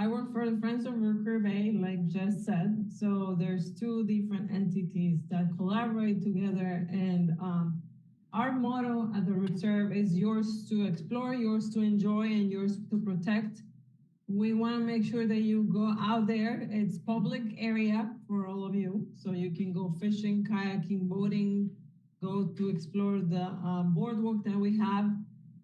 I work for the Friends of Rookery, like Jess said. So there's two different entities that collaborate together, and our motto at the reserve is yours to explore, yours to enjoy, and yours to protect. We want to make sure that you go out there. It's public area for all of you, so you can go fishing, kayaking, boating, go to explore the boardwalk that we have.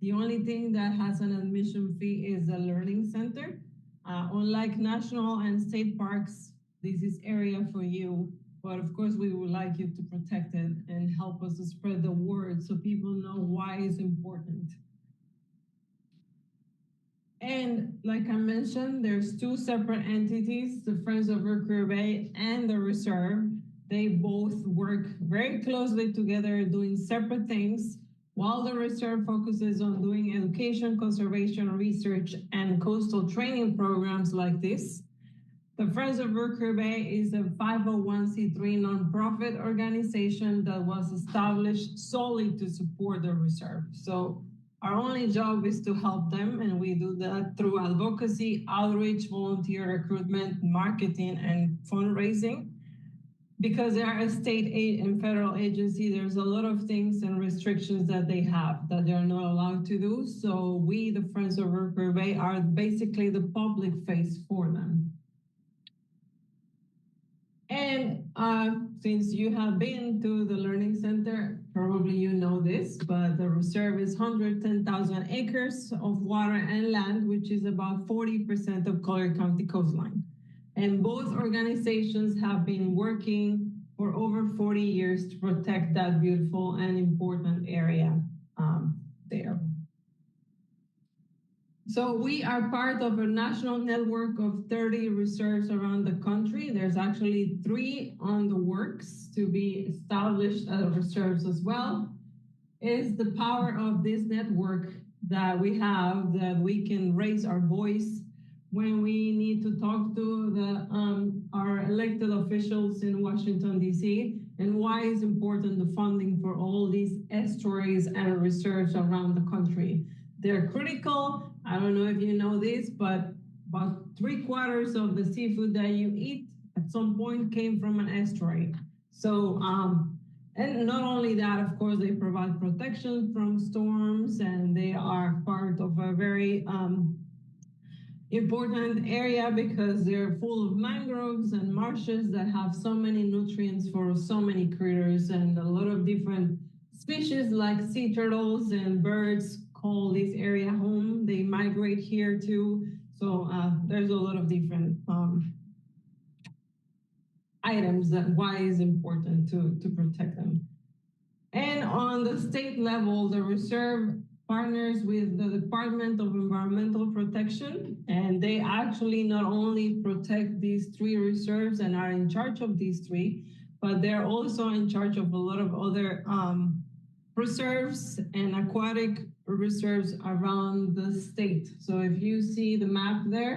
The only thing that has an admission fee is the learning center. Unlike national and state parks, this is area for you. But of course, we would like you to protect it and help us to spread the word so people know why it's important. And like I mentioned, there's two separate entities, the Friends of Rookery Bay and the Reserve. They both work very closely together doing separate things, while the Reserve focuses on doing education, conservation, research, and coastal training programs like this. The Friends of Rookery Bay is a 501c3 nonprofit organization that was established solely to support the Reserve. So our only job is to help them, and we do that through advocacy, outreach, volunteer recruitment, marketing, and fundraising. Because they are a state and federal agency, there's a lot of things and restrictions that they have that they're not allowed to do. So we, the Friends of Rookery Bay, are basically the public face for them. And since you have been to the Learning Center, probably you know this, but the reserve is 110,000 acres of water and land, which is about 40% of Collier County coastline. And both organizations have been working for over 40 years to protect that beautiful and important area there. So we are part of a national network of 30 reserves around the country. There's actually 3 on the works to be established as reserves as well. It's the power of this network that we have that we can raise our voice when we need to talk to our elected officials in Washington, D.C., and why is important the funding for all these estuaries and reserves around the country. They're critical. I don't know if you know this, but about 3/4 of the seafood that you eat at some point came from an estuary. So, and not only that, of course, they provide protection from storms, and they are part of a very important area because they're full of mangroves and marshes that have so many nutrients for so many critters, and a lot of different species like sea turtles and birds call this area home. They migrate here too. So there's a lot of different items that why it's important to protect them. And on the state level, the reserve partners with the Department of Environmental Protection, and they actually not only protect these 3 reserves and are in charge of these 3, but they're also in charge of a lot of other reserves and aquatic reserves around the state. So if you see the map there,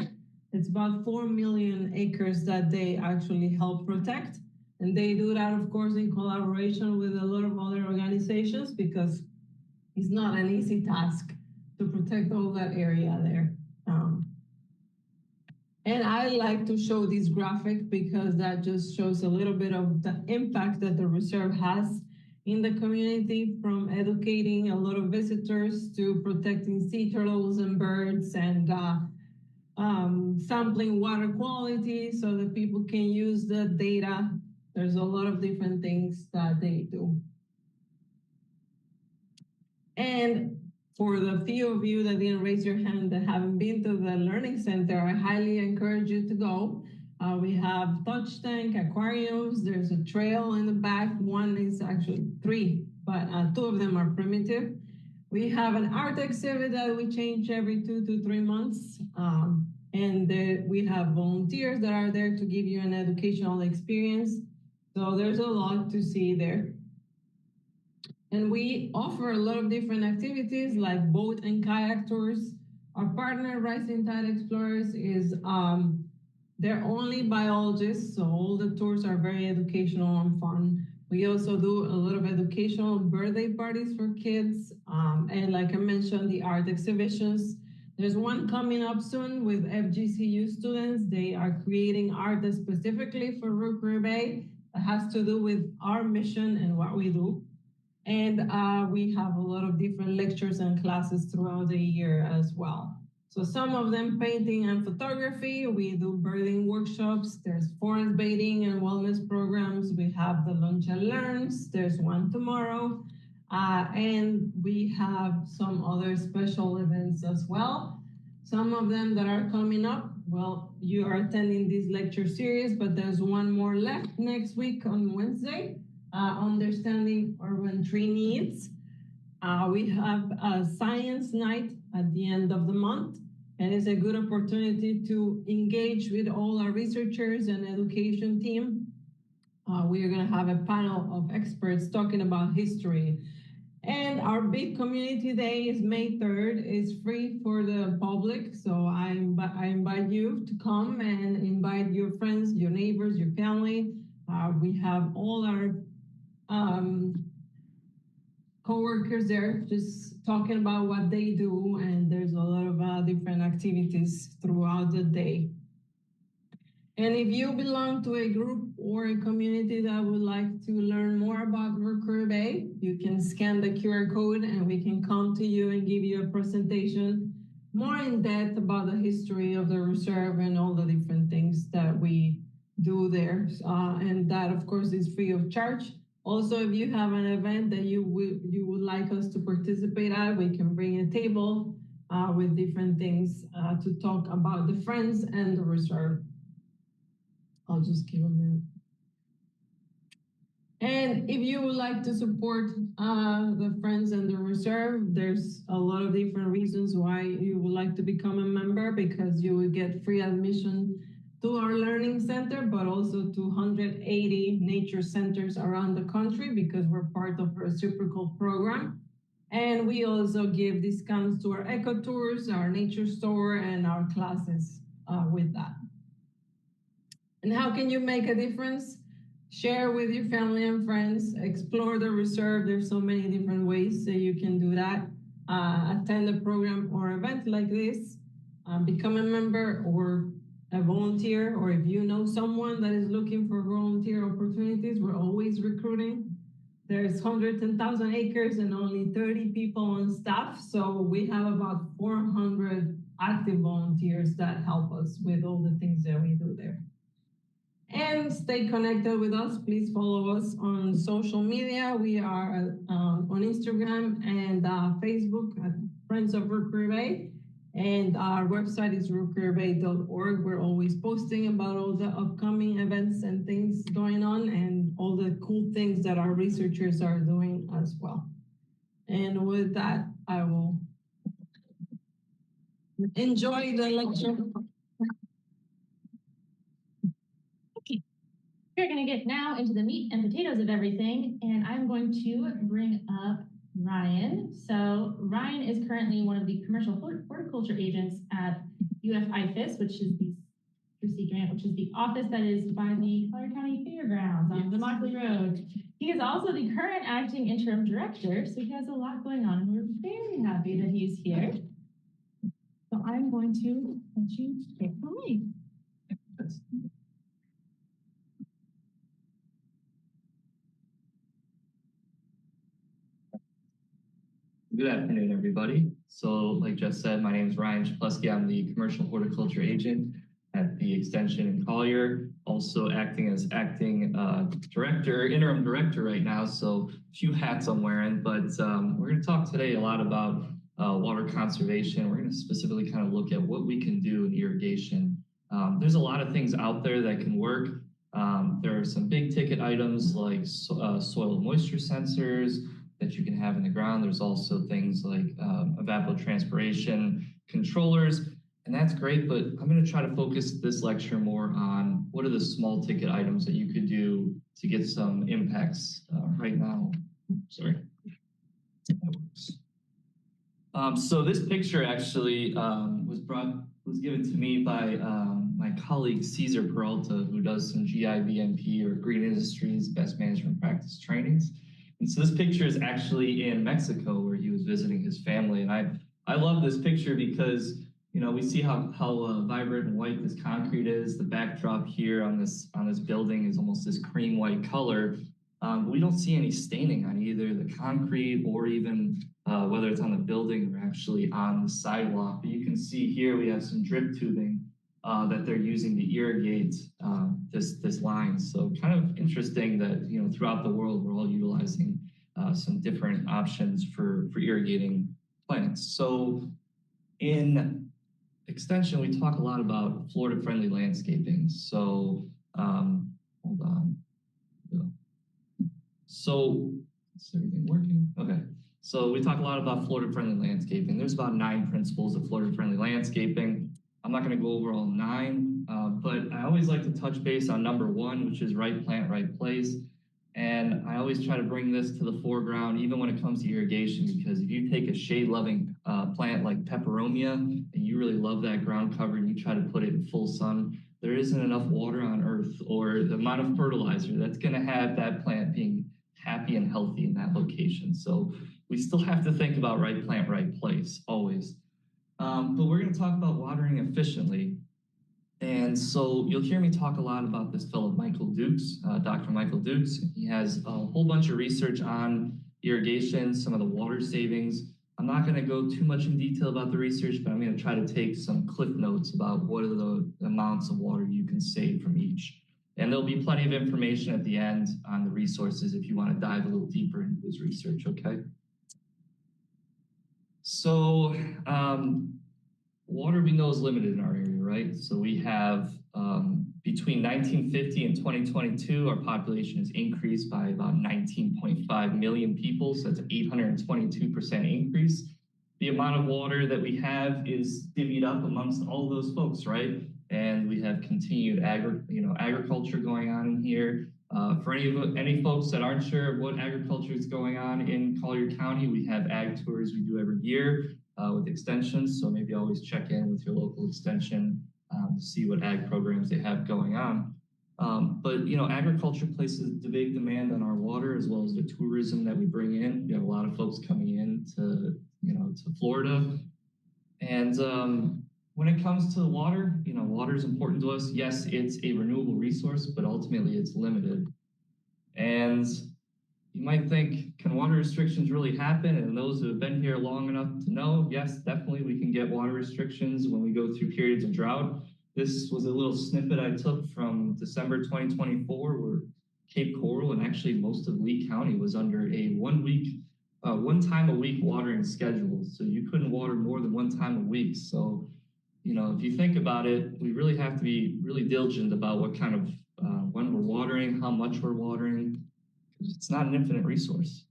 it's about 4 million acres that they actually help protect. And they do that, of course, in collaboration with a lot of other organizations because it's not an easy task to protect all that area there. And I like to show this graphic because that just shows a little bit of the impact that the reserve has in the community, from educating a lot of visitors to protecting sea turtles and birds, and sampling water quality so that people can use the data. There's a lot of different things that they do. And for the few of you that didn't raise your hand that haven't been to the Learning Center, I highly encourage you to go. We have touch tank, aquariums, there's a trail in the back. One is actually 3, but 2 of them are primitive. We have an art exhibit that we change every 2 to 3 months. And we have volunteers that are there to give you an educational experience. So there's a lot to see there. And we offer a lot of different activities like boat and kayak tours. Our partner, Rising Tide Explorers, is they're only biologists, so all the tours are very educational and fun. We also do a lot of educational birthday parties for kids. And like I mentioned, the art exhibitions. There's one coming up soon with FGCU students. They are creating art specifically for Rookery Bay that has to do with our mission and what we do. And we have a lot of different lectures and classes throughout the year as well. So some of them painting and photography. We do birding workshops. There's forest bathing and wellness programs. We have the Lunch and Learns. There's one tomorrow. And we have some other special events as well. Some of them that are coming up, well, you are attending this lecture series, but there's one more left next week on Wednesday, Understanding Urban Tree Needs. We have a science night at the end of the month, and it's a good opportunity to engage with all our researchers and education team. We are gonna have a panel of experts talking about history. And our big community day is May 3rd. It's free for the public. So I invite you to come and invite your friends, your neighbors, your family. We have all our co-workers there just talking about what they do. And there's a lot of different activities throughout the day. And if you belong to a group or a community that would like to learn more about Rookery Bay, you can scan the QR code and we can come to you and give you a presentation more in depth about the history of the reserve and all the different things that we do there. And that, of course, is free of charge. Also, if you have an event that you would like us to participate at, we can bring a table with different things to talk about the Friends and the reserve. I'll just give a minute. And if you would like to support the Friends and the Reserve, there's a lot of different reasons why you would like to become a member, because you will get free admission to our learning center, but also to 180 nature centers around the country because we're part of a reciprocal program. And we also give discounts to our eco tours, our nature store, and our classes with that. And how can you make a difference? Share with your family and friends, explore the reserve. There's so many different ways that you can do that. Attend a program or event like this, become a member or a volunteer, or if you know someone that is looking for volunteer opportunities, we're always recruiting. There's 110,000 acres and only 30 people on staff. So we have about 400 active volunteers that help us with all the things that we do there. And stay connected with us. Please follow us on social media. We are on Instagram and Facebook at Friends of Rookery Bay. And our website is rookerybay.org. We're always posting about all the upcoming events and things going on and all the cool things that our researchers are doing as well. And with that, I will enjoy the lecture. We're going to get now into the meat and potatoes of everything, and I'm going to bring up Ryan. So Ryan is currently one of the commercial horticulture agents at IFAS, which is the Lucy grant, which is the office that is by the Collier County Fairgrounds on the Mockley Road. He is also the current acting interim director, so he has a lot going on, and we're very happy that he's here. So I'm going to let you take from me. Good afternoon, everybody. So like Jess said, my name is Ryan Czaplewski. I'm the commercial horticulture agent at the extension in Collier, also acting as acting interim director right now. So a few hats I'm wearing, but we're going to talk today a lot about water conservation. We're going to specifically kind of look at what we can do in irrigation. There's a lot of things out there that can work. There are some big ticket items like soil moisture sensors that you can have in the ground. There's also things like evapotranspiration controllers, and that's great, but I'm going to try to focus this lecture more on what are the small ticket items that you could do to get some impacts right now. Sorry. That works. So this picture actually was given to me by my colleague Cesar Peralta, who does some GIBMP or Green Industries Best Management Practice trainings. And so this picture is actually in Mexico where he was visiting his family. And I love this picture because we see how vibrant and white this concrete is. The backdrop here on this building is almost this cream white color. But we don't see any staining on either the concrete or even whether it's on the building or actually on the sidewalk. But you can see here we have some drip tubing that they're using to irrigate this line. So kind of interesting that throughout the world we're all utilizing some different options for irrigating plants. So in Extension, we talk a lot about Florida-friendly landscaping. So hold on. So is everything working? Okay. So we talk a lot about Florida-friendly landscaping. There's about 9 principles of Florida-friendly landscaping. I'm not going to go over all 9, but I always like to touch base on number 1, which is right plant, right place. And I always try to bring this to the foreground, even when it comes to irrigation, because if you take a shade-loving plant like peperomia and you really love that ground cover and you try to put it in full sun, there isn't enough water on earth or the amount of fertilizer that's going to have that plant being happy and healthy in that location. So we still have to think about right plant, right place, always. But we're going to talk about watering efficiently. And so you'll hear me talk a lot about this fellow, Michael Dukes, Dr. Michael Dukes. He has a whole bunch of research on irrigation, some of the water savings. I'm not going to go too much in detail about the research, but I'm going to try to take some cliff notes about what are the amounts of water you can save from each. And there'll be plenty of information at the end on the resources if you want to dive a little deeper into his research, okay? So water we know is limited in our area, right? So we have between 1950 and 2022, our population has increased by about 19.5 million people. So that's an 822% increase. The amount of water that we have is divvied up amongst all those folks, right? And we have continued agriculture going on in here. For any folks that aren't sure of what agriculture is going on in Collier County, we have ag tours we do every year with extensions. So maybe always check in with your local extension to see what ag programs they have going on. But agriculture places the big demand on our water as well as the tourism that we bring in. We have a lot of folks coming in to Florida. And when it comes to water, water is important to us. Yes, it's a renewable resource, but ultimately it's limited. And you might think, can water restrictions really happen? And those who have been here long enough to know, yes, definitely we can get water restrictions when we go through periods of drought. This was a little snippet I took from December 2024, where Cape Coral and actually most of Lee County was under a one time a week watering schedule. So you couldn't water more than 1 time a week. So if you think about it, we really have to be really diligent about what kind of, when we're watering, how much we're watering, because it's not an infinite resource.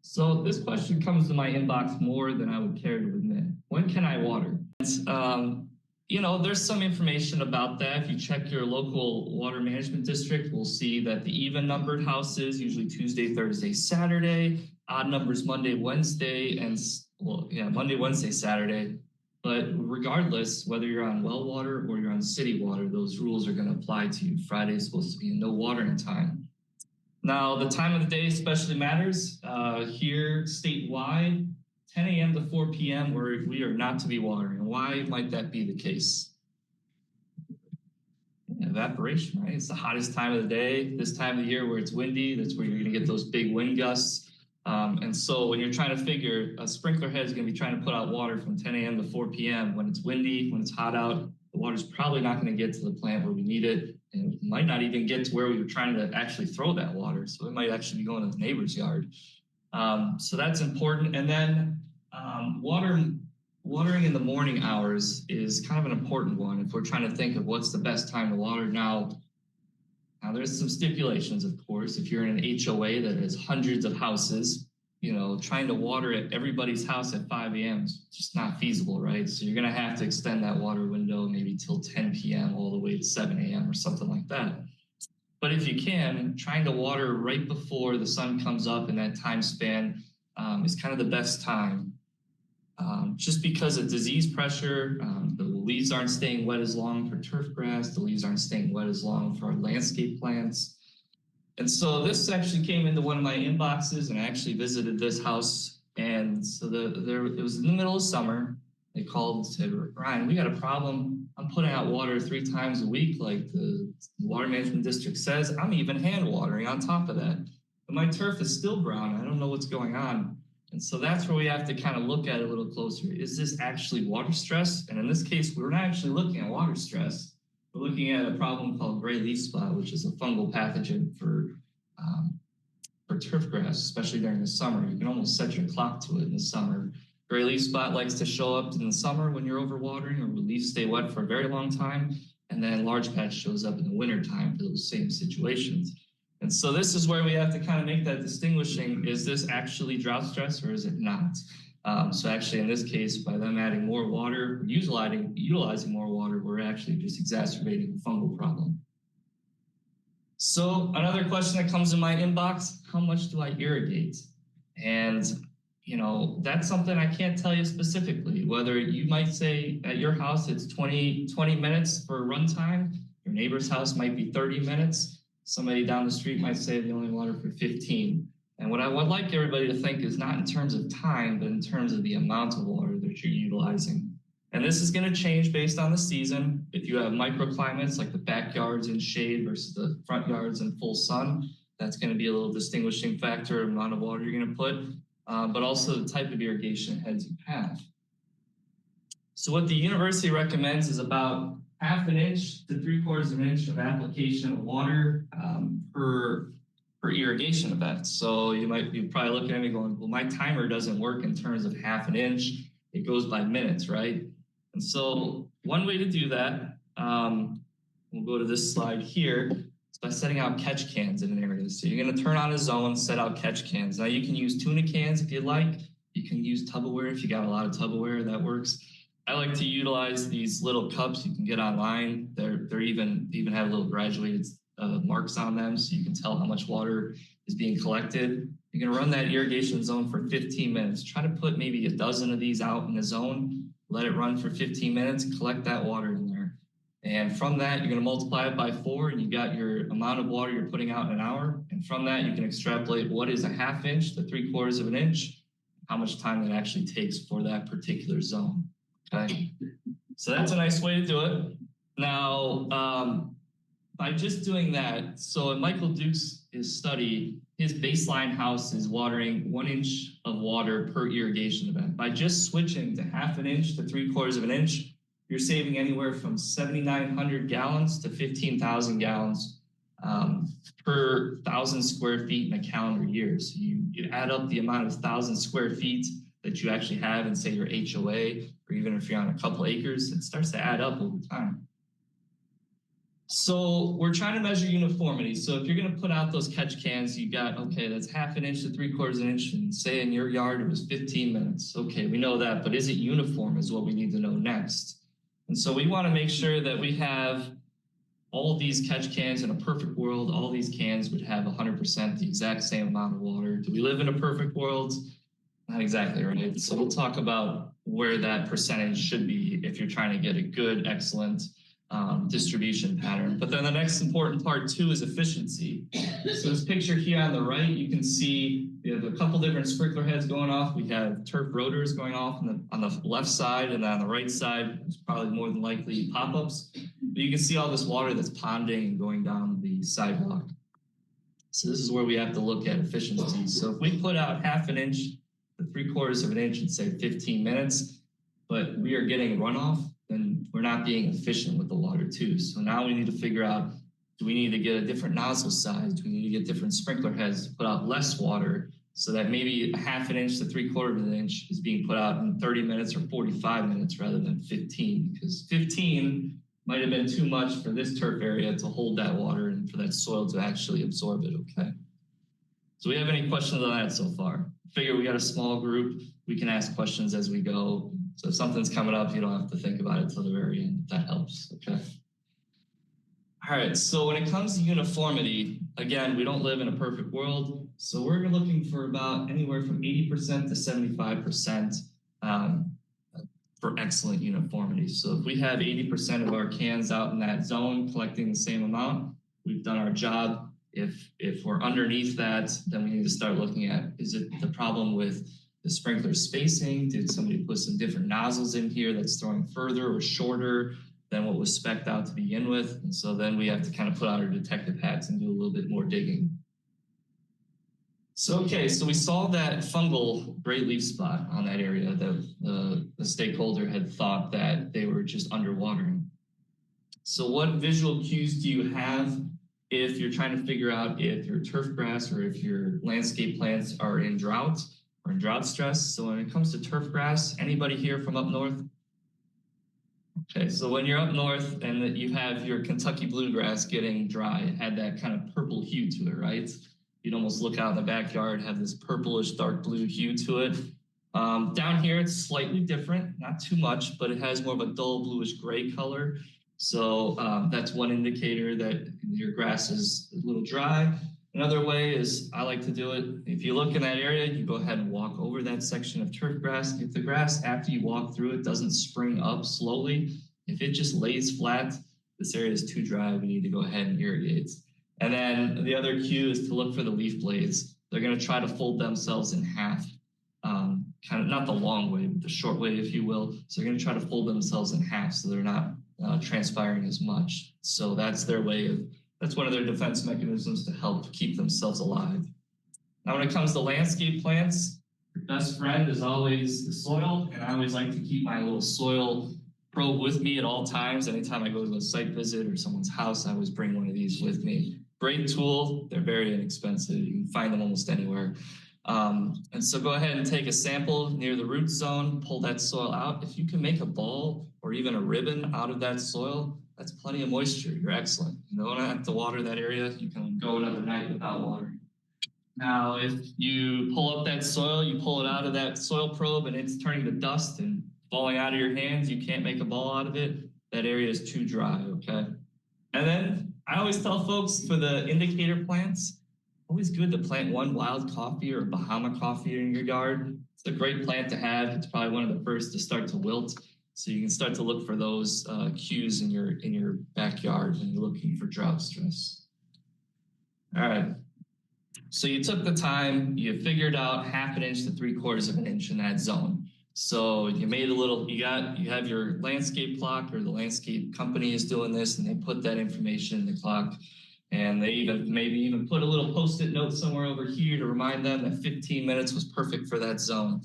So this question comes to my inbox more than I would care to admit. When can I water? There's some information about that. If you check your local water management district, we'll see that the even numbered houses, usually Tuesday, Thursday, Saturday, odd numbers Monday, Wednesday, Monday, Wednesday, Saturday. But regardless, whether you're on well water or you're on city water, those rules are going to apply to you. Friday is supposed to be a no watering time. Now, the time of the day especially matters. Here, statewide, 10 a.m. to 4 p.m., where we are not to be watering. Why might that be the case? Evaporation, right? It's the hottest time of the day. This time of the year where it's windy, that's where you're going to get those big wind gusts. And so when you're trying to figure, a sprinkler head is going to be trying to put out water from 10 a.m. to 4 p.m. When it's windy, when it's hot out, the water's probably not going to get to the plant where we need it. And it might not even get to where we were trying to actually throw that water. So it might actually be going to the neighbor's yard. So that's important. And then watering in the morning hours is kind of an important one. If we're trying to think of what's the best time to water now, there's some stipulations, of course. If you're in an HOA that has hundreds of houses, trying to water at everybody's house at 5 a.m. is just not feasible, right? So you're going to have to extend that water window maybe till 10 p.m. all the way to 7 a.m. or something like that. But if you can, trying to water right before the sun comes up in that time span is kind of the best time. Just because of disease pressure, the leaves aren't staying wet as long for turf grass, the leaves aren't staying wet as long for our landscape plants. And so this actually came into one of my inboxes, and I actually visited this house. And so it was in the middle of summer. They called and said, Ryan, we got a problem. I'm putting out water 3 times a week, like the water management district says. I'm even hand watering on top of that. But my turf is still brown. I don't know what's going on. And so that's where we have to kind of look at it a little closer. Is this actually water stress? And in this case, we're not actually looking at water stress. We're looking at a problem called gray leaf spot, which is a fungal pathogen for turf grass, especially during the summer. You can almost set your clock to it in the summer. Gray leaf spot likes to show up in the summer when you're overwatering or when leaves stay wet for a very long time. And then large patch shows up in the winter time for those same situations. And so this is where we have to kind of make that distinguishing. Is this actually drought stress or is it not? So actually in this case, by them adding more water, utilizing more water, we're actually just exacerbating the fungal problem. So another question that comes in my inbox, how much do I irrigate? And that's something I can't tell you specifically. Whether you might say at your house it's 20 minutes for run time, your neighbor's house might be 30 minutes. Somebody down the street might say they only water for 15. And what I would like everybody to think is not in terms of time, but in terms of the amount of water that you're utilizing. And this is going to change based on the season. If you have microclimates like the backyards in shade versus the front yards in full sun, that's going to be a little distinguishing factor of the amount of water you're going to put, but also the type of irrigation heads you have. So what the university recommends is about 1/2 inch to 3/4 inch of application of water per irrigation event. So you might be probably looking at me going, well, my timer doesn't work in terms of 1/2 inch. It goes by minutes, right? And so one way to do that, we'll go to this slide here, is by setting out catch cans in an area. So you're going to turn on a zone, set out catch cans. Now you can use tuna cans if you like. You can use Tupperware if you got a lot of Tupperware, that works. I like to utilize these little cups you can get online. They're even have little graduated marks on them so you can tell how much water is being collected. You're going to run that irrigation zone for 15 minutes. Try to put maybe a dozen of these out in the zone, let it run for 15 minutes, collect that water in there. And from that, you're going to multiply it by 4 and you got your amount of water you're putting out in an hour. And from that, you can extrapolate what is 1/2 inch to 3/4 inch, how much time it actually takes for that particular zone. Okay, so that's a nice way to do it. Now, by just doing that, so in Michael Duke's study, his baseline house is watering 1 inch of water per irrigation event. By just switching to 1/2 inch to 3/4 inch, you're saving anywhere from 7,900 gallons to 15,000 gallons per 1,000 square feet in a calendar year. So you add up the amount of 1,000 square feet that you actually have in, say, your HOA, or even if you're on a couple acres, it starts to add up over time. So we're trying to measure uniformity. So if you're going to put out those catch cans, you got, okay, that's 1/2 inch to 3/4 inch, and say in your yard it was 15 minutes. Okay, we know that, but is it uniform is what we need to know next. And so we want to make sure that we have all of these catch cans. In a perfect world, all these cans would have 100% the exact same amount of water. Do we live in a perfect world? Not exactly, right? So we'll talk about where that percentage should be if you're trying to get a good, excellent distribution pattern. But then the next important part too is efficiency. So this picture here on the right, you can see we have a couple different sprinkler heads going off. We have turf rotors going off on the left side, and then on the right side, it's probably more than likely pop-ups. But you can see all this water that's ponding and going down the sidewalk. So this is where we have to look at efficiency. So if we put out 1/2 inch to 3/4 inch and say 15 minutes, but we are getting runoff, then we're not being efficient with the water too. So now we need to figure out, do we need to get a different nozzle size? Do we need to get different sprinkler heads to put out less water so that maybe 1/2 inch to 3/4 inch is being put out in 30 minutes or 45 minutes rather than 15, because 15 might have been too much for this turf area to hold that water and for that soil to actually absorb it, okay? So we have any questions on that so far? Figure we got a small group, we can ask questions as we go. So if something's coming up, you don't have to think about it till the very end. That helps, okay? All right, so when it comes to uniformity, again, we don't live in a perfect world. So we're looking for about anywhere from 80% to 75% for excellent uniformity. So if we have 80% of our cans out in that zone collecting the same amount, we've done our job. If we're underneath that, then we need to start looking at, is it the problem with the sprinkler spacing? Did somebody put some different nozzles in here that's throwing further or shorter than what was spec'd out to begin with? And so then we have to kind of put on our detective hats and do a little bit more digging. So, okay, so we saw that fungal gray leaf spot on that area that the stakeholder had thought that they were just underwatering. So what visual cues do you have if you're trying to figure out if your turf grass or if your landscape plants are in drought or in drought stress? So when it comes to turf grass, anybody here from up north? Okay, so when you're up north and you have your Kentucky bluegrass getting dry, it had that kind of purple hue to it, right? You'd almost look out in the backyard, have this purplish dark blue hue to it. Down here, it's slightly different, not too much, but it has more of a dull bluish gray color. So that's one indicator that your grass is a little dry. Another way is I like to do it. If you look in that area, you go ahead and walk over that section of turf grass. If the grass, after you walk through it, doesn't spring up slowly, if it just lays flat, this area is too dry. We need to go ahead and irrigate. And then the other cue is to look for the leaf blades. They're going to try to fold themselves in half, kind of not the long way, but the short way, if you will. So they're going to try to fold themselves in half so they're not transpiring as much. So that's their way of, that's one of their defense mechanisms to help keep themselves alive. Now, when it comes to landscape plants, your best friend is always the soil. And I always like to keep my little soil probe with me at all times. Anytime I go to a site visit or someone's house, I always bring one of these with me. Great tool. They're very inexpensive. You can find them almost anywhere. And so go ahead and take a sample near the root zone, pull that soil out. If you can make a ball or even a ribbon out of that soil, that's plenty of moisture. You're excellent. You don't have to water that area. You can go another night without watering. Now, if you pull up that soil, you pull it out of that soil probe and it's turning to dust and falling out of your hands, you can't make a ball out of it. That area is too dry, okay? And then I always tell folks for the indicator plants, always good to plant one wild coffee or Bahama coffee in your yard. It's a great plant to have. It's probably one of the first to start to wilt. So you can start to look for those cues in your backyard when you're looking for drought stress. All right. So you took the time, you figured out 1/2 inch to 3/4 of an inch in that zone. So you made a little, you have your landscape clock, or the landscape company is doing this, and they put that information in the clock. And they maybe even put a little Post-it note somewhere over here to remind them that 15 minutes was perfect for that zone.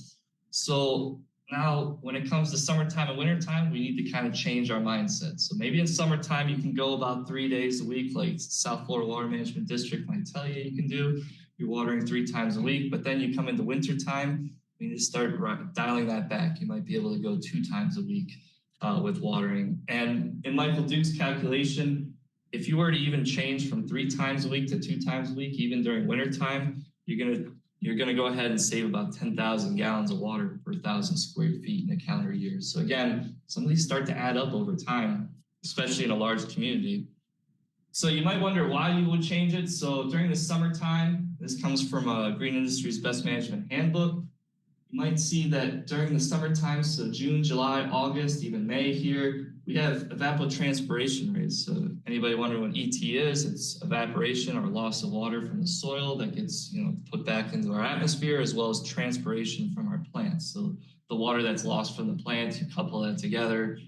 So now when it comes to summertime and wintertime, we need to kind of change our mindset. So maybe in summertime, you can go about 3 days a week, like South Florida Water Management District might tell you you can do. You're watering 3 times a week, but then you come into wintertime, we need to start dialing that back. You might be able to go 2 times a week with watering. And in Michael Duke's calculation, if you were to even change from 3 times a week to 2 times a week, even during wintertime, you're gonna go ahead and save about 10,000 gallons of water per 1,000 square feet in a calendar year. So again, some of these start to add up over time, especially in a large community. So you might wonder why you would change it. So during the summertime, this comes from Green Industries Best Management Handbook. You might see that during the summertime, so June, July, August, even May here, we have evapotranspiration rates. So anybody wondering what ET is? It's evaporation or loss of water from the soil that gets put back into our atmosphere, as well as transpiration from our plants. So the water that's lost from the plant, you couple that together,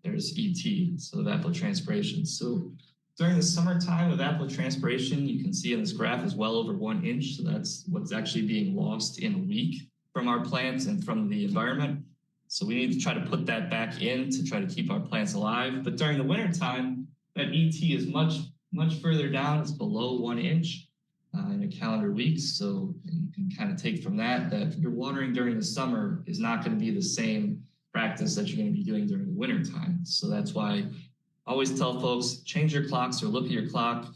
there's ET, so evapotranspiration. So during the summertime, evapotranspiration, you can see in this graph, is well over 1 inch. So that's what's actually being lost in a week from our plants and from the environment. So we need to try to put that back in to try to keep our plants alive. But during the wintertime, that ET is much, much further down. It's below 1 inch in a calendar week. So you can kind of take from that your watering during the summer is not going to be the same practice that you're going to be doing during the wintertime. So that's why I always tell folks, change your clocks or look at your clock,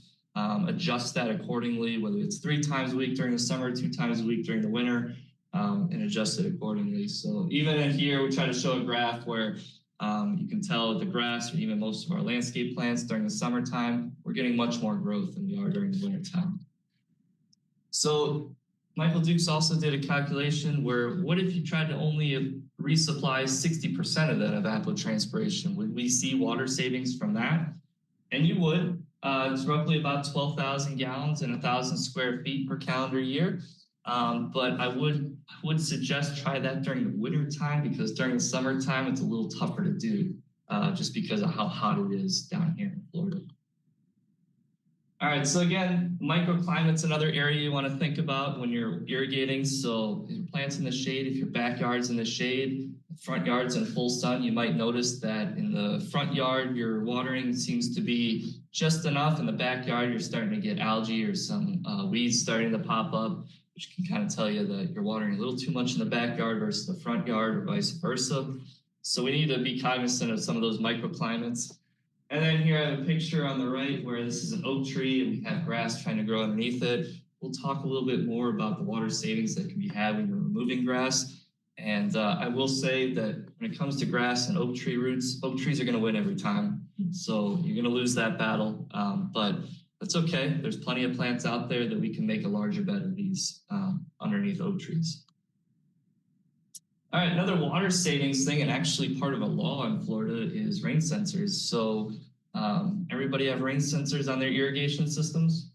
adjust that accordingly, whether it's 3 times a week during the summer, 2 times a week during the winter, and adjust it accordingly. So even in here, we try to show a graph where you can tell the grass or even most of our landscape plants during the summertime, we're getting much more growth than we are during the wintertime. So Michael Dukes also did a calculation where what if you tried to only resupply 60% of that evapotranspiration? Would we see water savings from that? And you would. It's roughly about 12,000 gallons and 1,000 square feet per calendar year. But I would suggest try that during the winter time, because during the summertime, it's a little tougher to do just because of how hot it is down here in Florida. All right, so again, microclimate's another area you want to think about when you're irrigating. So if your plant's in the shade, if your backyard's in the shade, front yard's in full sun, you might notice that in the front yard, your watering seems to be just enough. In the backyard, you're starting to get algae or some weeds starting to pop up, which can kind of tell you that you're watering a little too much in the backyard versus the front yard or vice versa. So we need to be cognizant of some of those microclimates. And then here I have a picture on the right where this is an oak tree and we have grass trying to grow underneath it. We'll talk a little bit more about the water savings that can be had when you're removing grass. And I will say that when it comes to grass and oak tree roots, oak trees are going to win every time. So you're going to lose that battle, but that's okay. There's plenty of plants out there that we can make a larger bed of these underneath oak trees. All right, another water savings thing, and actually part of a law in Florida, is rain sensors. So everybody have rain sensors on their irrigation systems?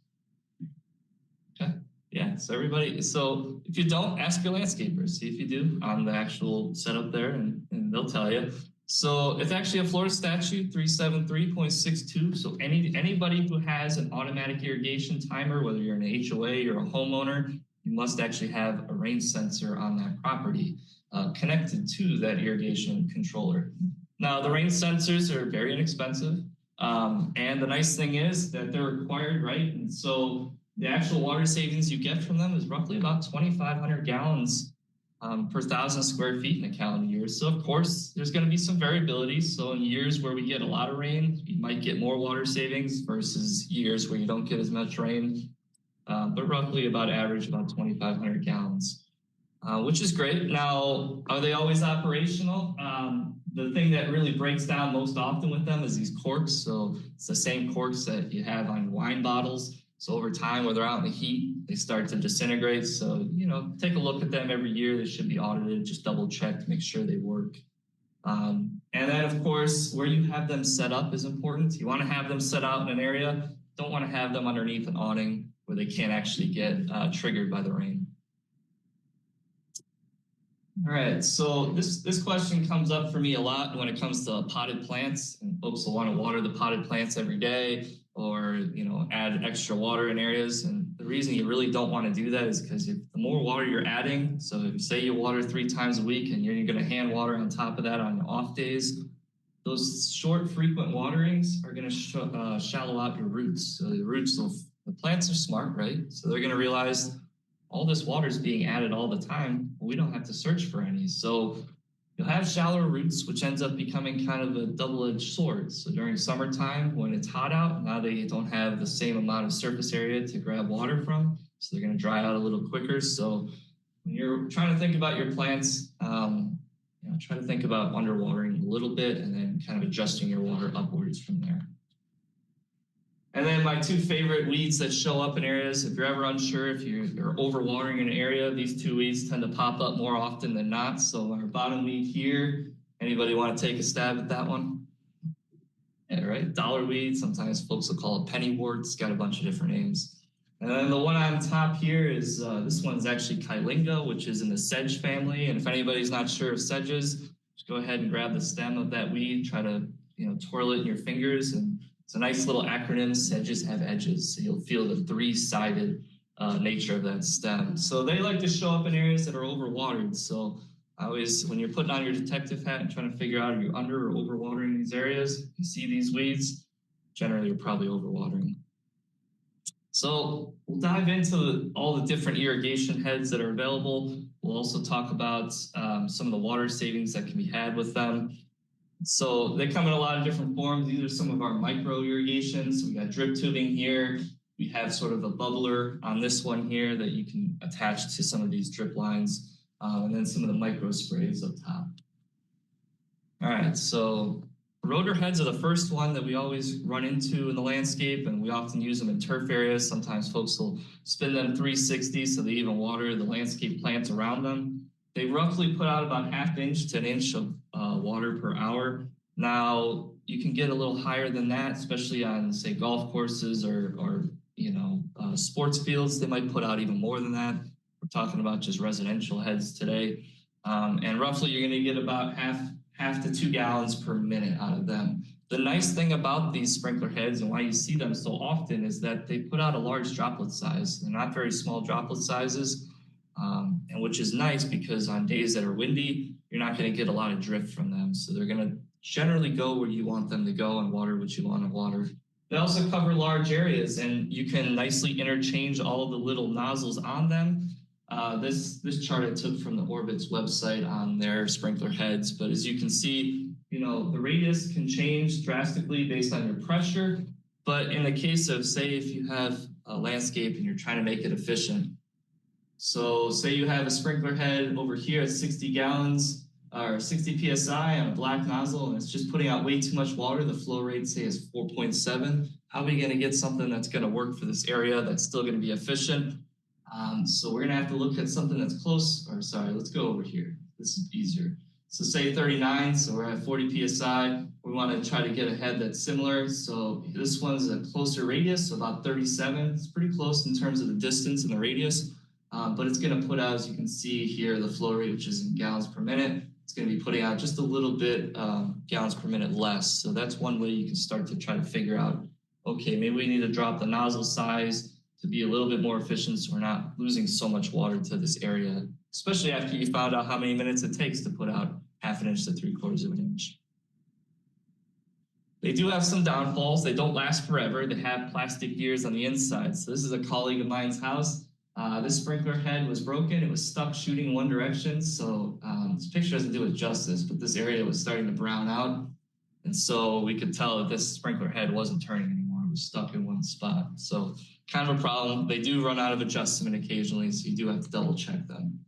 Okay, yeah, so everybody. So if you don't, ask your landscapers. See if you do on the actual setup there, and they'll tell you. So it's actually a Florida statute 373.62. So anybody who has an automatic irrigation timer, whether you're an HOA or a homeowner, you must actually have a rain sensor on that property connected to that irrigation controller. Now, the rain sensors are very inexpensive. And the nice thing is that they're required, right? And so the actual water savings you get from them is roughly about 2,500 gallons per 1,000 square feet in a calendar year. So of course, there's going to be some variability. So in years where we get a lot of rain, you might get more water savings versus years where you don't get as much rain. But roughly about average about 2,500 gallons. Which is great. Now, are they always operational? The thing that really breaks down most often with them is these corks. So it's the same corks that you have on wine bottles. So over time, when they're out in the heat, they start to disintegrate. So, take a look at them every year. They should be audited. Just double check to make sure they work. And then, of course, where you have them set up is important. You want to have them set out in an area. Don't want to have them underneath an awning where they can't actually get triggered by the rain. All right, so this question comes up for me a lot when it comes to potted plants, and folks will want to water the potted plants every day or add extra water in areas. And the reason you really don't want to do that is because the more water you're adding, so if you say you water 3 times a week and you're going to hand water on top of that on your off days, those short, frequent waterings are going to shallow out your roots. So the plants are smart, right? So they're going to realize all this water is being added all the time. We don't have to search for any. So you'll have shallower roots, which ends up becoming kind of a double-edged sword. So during summertime, when it's hot out, now they don't have the same amount of surface area to grab water from. So they're going to dry out a little quicker. So when you're trying to think about your plants, try to think about underwatering a little bit and then kind of adjusting your water upwards from there. And then my 2 favorite weeds that show up in areas, if you're ever unsure if you're overwatering an area, these 2 weeds tend to pop up more often than not. So our bottom weed here, anybody want to take a stab at that one? Yeah, right, dollar weed. Sometimes folks will call it pennywort. It's got a bunch of different names. And then the one on top here is, this one's actually Kylinga, which is in the sedge family. And if anybody's not sure of sedges, just go ahead and grab the stem of that weed, try to twirl it in your fingers, and it's a nice little acronym. Sedges have edges, so you'll feel the 3-sided nature of that stem. So they like to show up in areas that are overwatered. So when you're putting on your detective hat and trying to figure out if you're under or overwatering these areas, you see these weeds, generally you're probably overwatering. So we'll dive into all the different irrigation heads that are available. We'll also talk about some of the water savings that can be had with them. So they come in a lot of different forms. These are some of our micro irrigations. So we got drip tubing here. We have sort of a bubbler on this one here that you can attach to some of these drip lines, and then some of the micro sprays up top. All right, so rotor heads are the first one that we always run into in the landscape, and we often use them in turf areas. Sometimes folks will spin them 360 so they even water the landscape plants around them. They roughly put out about 1/2 inch to 1 inch of water per hour. Now, you can get a little higher than that, especially on, say, golf courses or sports fields. They might put out even more than that. We're talking about just residential heads today. And roughly you're gonna get about half to 2 gallons per minute out of them. The nice thing about these sprinkler heads and why you see them so often is that they put out a large droplet size. They're not very small droplet sizes, and which is nice because on days that are windy, you're not going to get a lot of drift from them. So they're going to generally go where you want them to go and water what you want to water. They also cover large areas, and you can nicely interchange all of the little nozzles on them. This chart I took from the Orbit's website on their sprinkler heads, but as you can see, the radius can change drastically based on your pressure. But in the case of, say, if you have a landscape and you're trying to make it efficient, so say you have a sprinkler head over here at 60 gallons or 60 psi on a black nozzle, and it's just putting out way too much water. The flow rate, say, is 4.7. How are we going to get something that's going to work for this area that's still going to be efficient? So we're going to have to look at something that's close, or sorry, let's go over here. This is easier. So say 39, so we're at 40 psi. We want to try to get a head that's similar. So this one's a closer radius, so about 37. It's pretty close in terms of the distance and the radius, but it's going to put out, as you can see here, the flow rate, which is in gallons per minute. It's going to be putting out just a little bit gallons per minute less. So that's one way you can start to try to figure out, okay, maybe we need to drop the nozzle size to be a little bit more efficient so we're not losing so much water to this area, especially after you found out how many minutes it takes to put out 1/2 inch to 3/4 of an inch. They do have some downfalls. They don't last forever. They have plastic gears on the inside. So this is a colleague of mine's house. This sprinkler head was broken. It was stuck shooting in one direction. So this picture doesn't do it justice, but this area was starting to brown out. And so we could tell that this sprinkler head wasn't turning anymore. It was stuck in one spot. So kind of a problem. They do run out of adjustment occasionally, so you do have to double check them.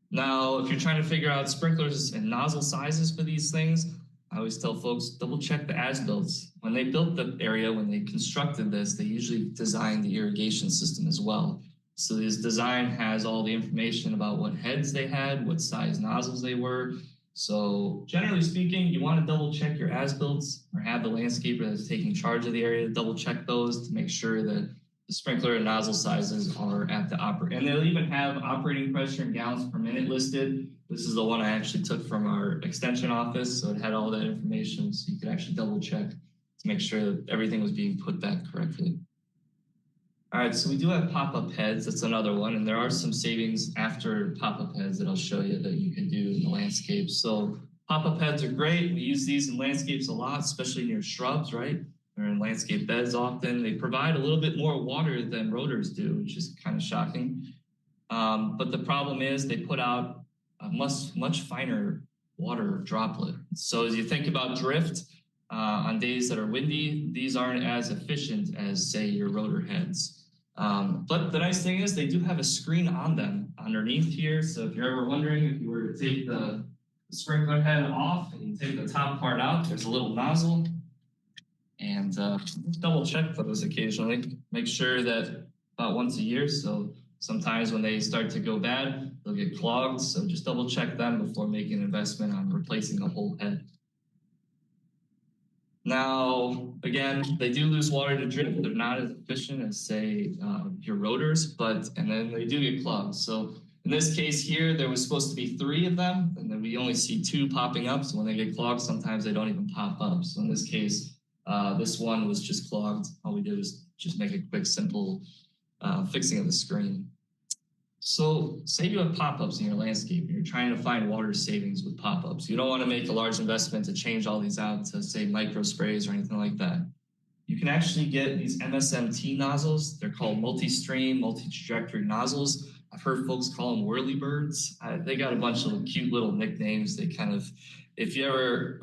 Now, if you're trying to figure out sprinklers and nozzle sizes for these things, I always tell folks, double check the as-builts. When they built the area, when they constructed this, they usually designed the irrigation system as well. So this design has all the information about what heads they had, what size nozzles they were. So generally speaking, you want to double check your as-builts or have the landscaper that's taking charge of the area to double check those to make sure that the sprinkler and nozzle sizes are at the and they'll even have operating pressure in gallons per minute listed. This is the one I actually took from our extension office, so it had all that information, so you could actually double check to make sure that everything was being put back correctly. All right, so we do have pop-up heads. That's another one, and there are some savings after pop-up heads that I'll show you that you can do in the landscape. So pop-up heads are great. We use these in landscapes a lot, especially near shrubs, right? Or in landscape beds often. They provide a little bit more water than rotors do, which is kind of shocking. But the problem is they put out a much finer water droplet. So as you think about drift on days that are windy, these aren't as efficient as, say, your rotor heads. But the nice thing is they do have a screen on them underneath here. So if you're ever wondering, if you were to take the sprinkler head off and you take the top part out, there's a little nozzle. And double check those occasionally. Make sure that about once a year. So sometimes when they start to go bad, they'll get clogged. So just double check them before making an investment on replacing a whole head. Now, again, they do lose water to drift. They're not as efficient as, say, your rotors, and then they do get clogged. So in this case here, there was supposed to be 3 of them, and then we only see 2 popping up. So when they get clogged, sometimes they don't even pop up. So in this case, this one was just clogged. All we did was just make a quick, simple fixing of the screen. So say you have pop-ups in your landscape and you're trying to find water savings with pop-ups. You don't want to make a large investment to change all these out to, say, micro sprays or anything like that. You can actually get these MSMT nozzles. They're called multi-stream, multi-trajectory nozzles. I've heard folks call them whirlybirds. They got a bunch of cute little nicknames. They kind of, if you're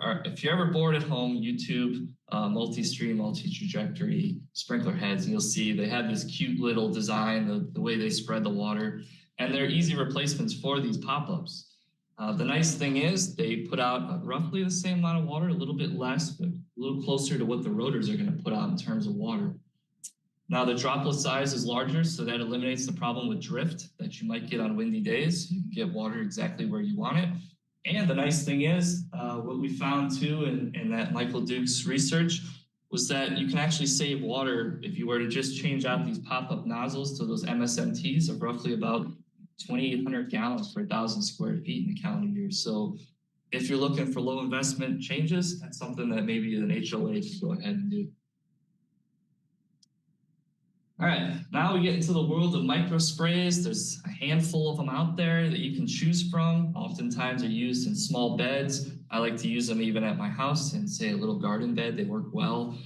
ever bored at home, YouTube multi-stream, multi-trajectory sprinkler heads, and you'll see they have this cute little design, the way they spread the water, and they're easy replacements for these pop-ups. The nice thing is they put out roughly the same amount of water, a little bit less, but a little closer to what the rotors are going to put out in terms of water. Now the droplet size is larger, so that eliminates the problem with drift that you might get on windy days. You can get water exactly where you want it. And the nice thing is, what we found too in that Michael Duke's research, was that you can actually save water if you were to just change out these pop-up nozzles to those MSMTs of roughly about 2,800 gallons per 1,000 square feet in a calendar year. So if you're looking for low investment changes, that's something that maybe an HOA should go ahead and do. All right, now we get into the world of micro sprays. There's a handful of them out there that you can choose from. Oftentimes they're used in small beds. I like to use them even at my house in, say, a little garden bed. They work well.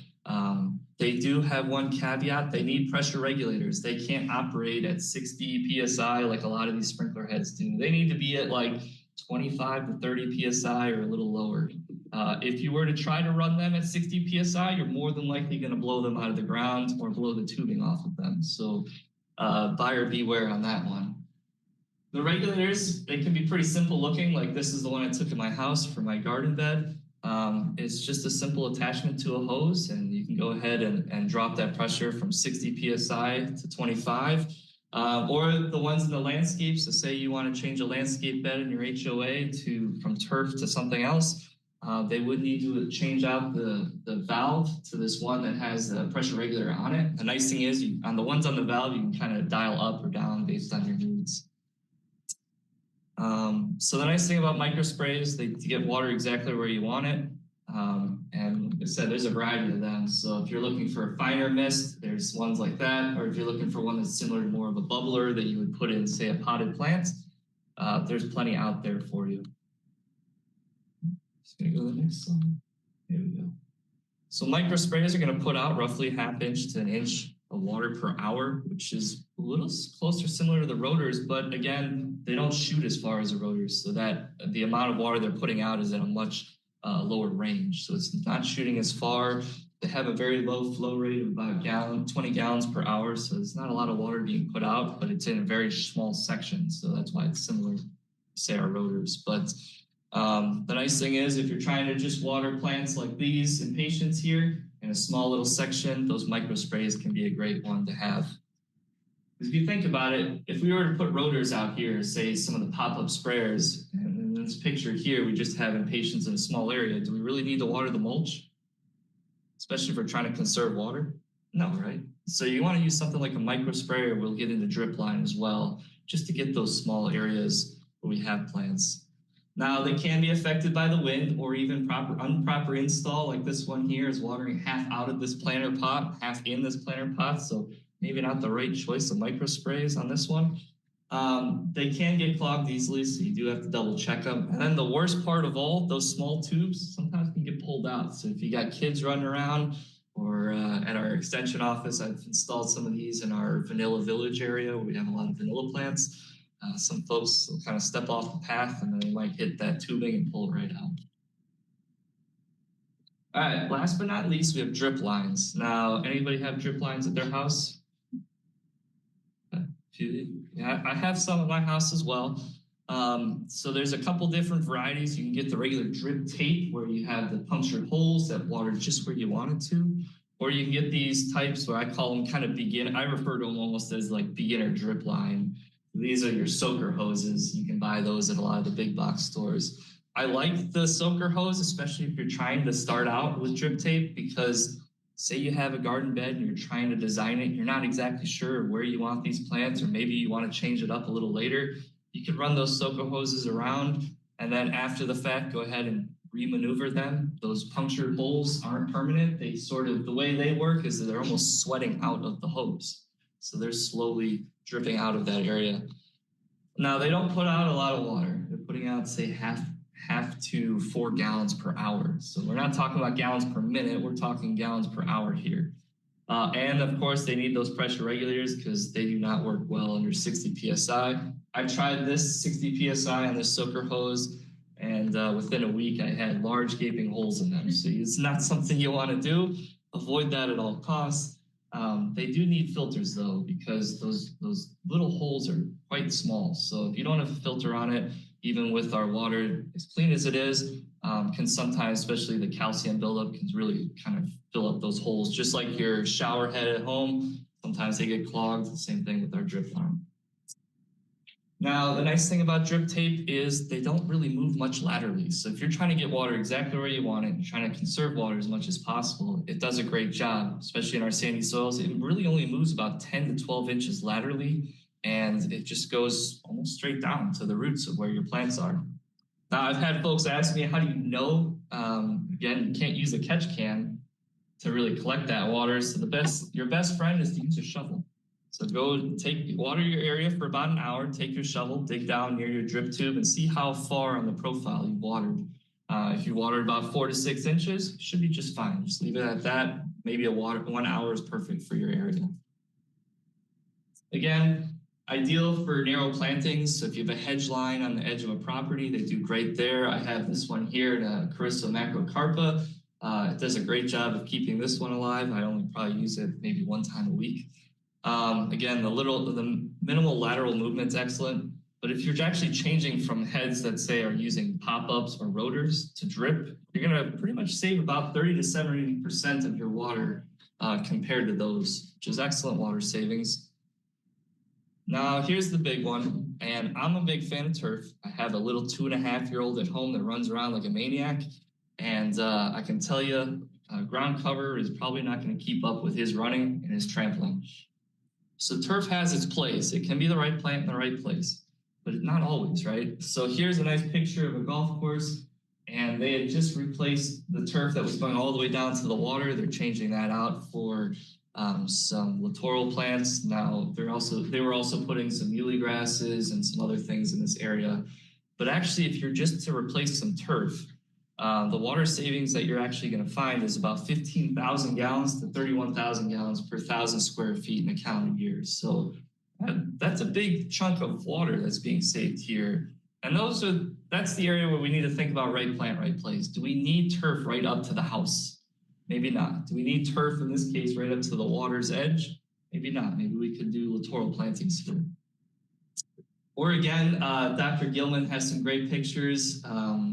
They do have one caveat. They need pressure regulators. They can't operate at 60 PSI like a lot of these sprinkler heads do. They need to be at like 25 to 30 PSI or a little lower. If you were to try to run them at 60 PSI, you're more than likely going to blow them out of the ground or blow the tubing off of them. So buyer beware on that one. The regulators, they can be pretty simple looking. Like this is the one I took in my house for my garden bed. It's just a simple attachment to a hose, and you can go ahead and drop that pressure from 60 PSI to 25. Or the ones in the landscape. So say you want to change a landscape bed in your HOA from turf to something else. They would need to change out the valve to this one that has a pressure regulator on it. The nice thing is on the ones on the valve, you can kind of dial up or down based on your needs. So the nice thing about micro sprays, they get water exactly where you want it. And like I said, there's a variety of them. So if you're looking for a finer mist, there's ones like that. Or if you're looking for one that's similar to more of a bubbler that you would put in, say, a potted plant, there's plenty out there for you. Just gonna go to the next slide. There we go. So micro sprays are gonna put out roughly 1/2 inch to 1 inch of water per hour, which is a little closer, similar to the rotors, but again, they don't shoot as far as the rotors, so that the amount of water they're putting out is at a much lower range. So it's not shooting as far. They have a very low flow rate of about 20 gallons per hour, so it's not a lot of water being put out, but it's in a very small section, so that's why it's similar to, say, our rotors. But the nice thing is, if you're trying to just water plants like these in patients here in a small little section, those micro sprays can be a great one to have. If you think about it, if we were to put rotors out here, say some of the pop-up sprayers, and in this picture here, we just have in patients in a small area, do we really need to water the mulch? Especially if we're trying to conserve water? No, right? So you want to use something like a micro sprayer. We'll get into drip line as well, just to get those small areas where we have plants. Now, they can be affected by the wind or even improper install, like this one here is watering half out of this planter pot, half in this planter pot, so maybe not the right choice of micro sprays on this one. They can get clogged easily, so you do have to double check them. And then the worst part of all, those small tubes sometimes can get pulled out. So if you got kids running around, or at our extension office, I've installed some of these in our vanilla village area where we have a lot of vanilla plants. Some folks will kind of step off the path and then they might hit that tubing and pull it right out. All right, last but not least, we have drip lines. Now, anybody have drip lines at their house? Yeah, I have some at my house as well. So there's a couple different varieties. You can get the regular drip tape where you have the punctured holes that water just where you want it to. Or you can get these types where I call them kind of beginner. I refer to them almost as like beginner drip line. These are your soaker hoses. You can buy those at a lot of the big box stores. I like the soaker hose, especially if you're trying to start out with drip tape, because say you have a garden bed and you're trying to design it, you're not exactly sure where you want these plants, or maybe you want to change it up a little later. You can run those soaker hoses around, and then after the fact, go ahead and remaneuver them. Those punctured holes aren't permanent. They sort of, the way they work is that they're almost sweating out of the hose. So they're slowly dripping out of that area. Now, they don't put out a lot of water. They're putting out, say, half to 4 gallons per hour. So we're not talking about gallons per minute. We're talking gallons per hour here. And of course, they need those pressure regulators because they do not work well under 60 PSI. I tried this 60 PSI on this soaker hose, and within a week, I had large gaping holes in them. So it's not something you want to do. Avoid that at all costs. They do need filters though, because those little holes are quite small. So if you don't have a filter on it, even with our water as clean as it is, can sometimes, especially the calcium buildup, can really kind of fill up those holes. Just like your shower head at home, sometimes they get clogged. Same thing with our drip line. Now, the nice thing about drip tape is they don't really move much laterally. So if you're trying to get water exactly where you want it, you're trying to conserve water as much as possible, it does a great job, especially in our sandy soils. It really only moves about 10 to 12 inches laterally, and it just goes almost straight down to the roots of where your plants are. Now, I've had folks ask me, how do you know? Again, you can't use a catch can to really collect that water. So your best friend is to use a shovel. So go water your area for about an hour, take your shovel, dig down near your drip tube and see how far on the profile you've watered. If you watered about 4 to 6 inches, it should be just fine. Just leave it at that. Maybe 1 hour is perfect for your area. Again, ideal for narrow plantings. So if you have a hedge line on the edge of a property, they do great there. I have this one here, the Carissa macrocarpa. It does a great job of keeping this one alive. I only probably use it maybe 1 time a week. Again, the minimal lateral movement's excellent, but if you're actually changing from heads that say are using pop-ups or rotors to drip, you're going to pretty much save about 30 to 70% of your water compared to those, which is excellent water savings. Now, here's the big one, and I'm a big fan of turf. I have a little 2.5-year-old at home that runs around like a maniac, and I can tell you, ground cover is probably not going to keep up with his running and his trampling. So turf has its place. It can be the right plant in the right place, but not always, right? So here's a nice picture of a golf course, and they had just replaced the turf that was going all the way down to the water. They're changing that out for some littoral plants. Now they were also putting some muley grasses and some other things in this area. But actually, if you're just to replace some turf, the water savings that you're actually going to find is about 15,000 gallons to 31,000 gallons per 1,000 square feet in a calendar year. So that's a big chunk of water that's being saved here. And that's the area where we need to think about right plant, right place. Do we need turf right up to the house? Maybe not. Do we need turf in this case right up to the water's edge? Maybe not. Maybe we could do littoral plantings here. Or again, Dr. Gilman has some great pictures.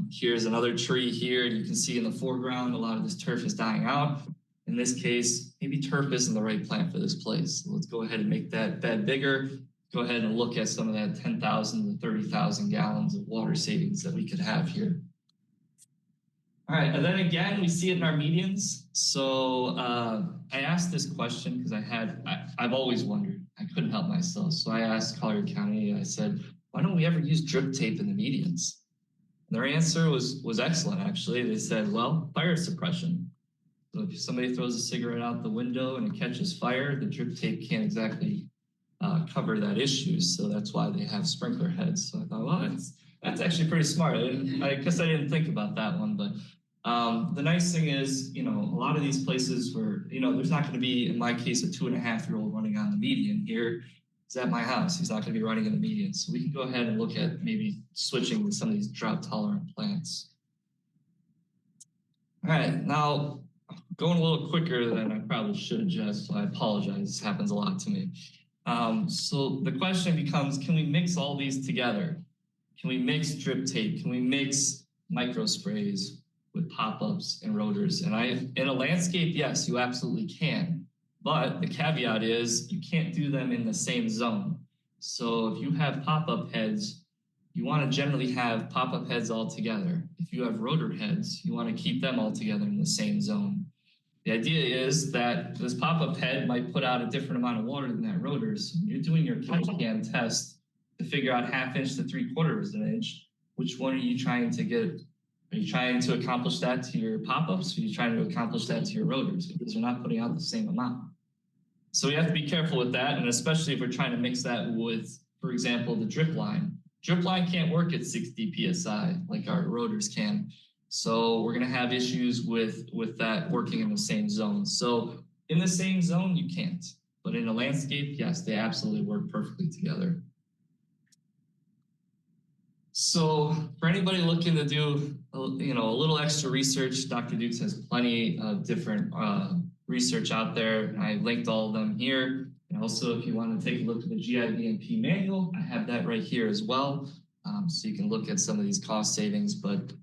Here's another tree here. You can see in the foreground, a lot of this turf is dying out. In this case, maybe turf isn't the right plant for this place. So let's go ahead and make that bed bigger. Go ahead and look at some of that 10,000 to 30,000 gallons of water savings that we could have here. All right, and then again, we see it in our medians. So I asked this question because I've always wondered. I couldn't help myself. So I asked Collier County, I said, why don't we ever use drip tape in the medians? And their answer was excellent, actually. They said, well, fire suppression. So if somebody throws a cigarette out the window and it catches fire, the drip tape can't exactly cover that issue. So that's why they have sprinkler heads. So I thought, well, that's actually pretty smart. I guess I didn't think about that one, but the nice thing is, a lot of these places where, there's not going to be, in my case, a 2.5-year-old running on the median. Here, he's at my house. He's not going to be running in the median. So we can go ahead and look at maybe switching to some of these drought-tolerant plants. All right, now going a little quicker than I probably should, Jess, so I apologize. This happens a lot to me. So the question becomes, can we mix all these together? Can we mix drip tape? Can we mix micro sprays with pop-ups and rotors? And in a landscape, yes, you absolutely can. But the caveat is you can't do them in the same zone. So if you have pop-up heads, you want to generally have pop-up heads all together. If you have rotor heads, you want to keep them all together in the same zone. The idea is that this pop-up head might put out a different amount of water than that rotor. So you're doing your catch can test to figure out 1/2 inch to 3/4 inch. Which one are you trying to get? Are you trying to accomplish that to your pop-ups? Or are you trying to accomplish that to your rotors? Because you're not putting out the same amount. So we have to be careful with that, and especially if we're trying to mix that with, for example, the drip line. Drip line can't work at 60 PSI like our rotors can. So we're going to have issues with that working in the same zone. So in the same zone, you can't. But in a landscape, yes, they absolutely work perfectly together. So for anybody looking to do a little extra research, Dr. Dukes has plenty of different research out there. I linked all of them here. And also, if you want to take a look at the GIBNP manual, I have that right here as well. So you can look at some of these cost savings. But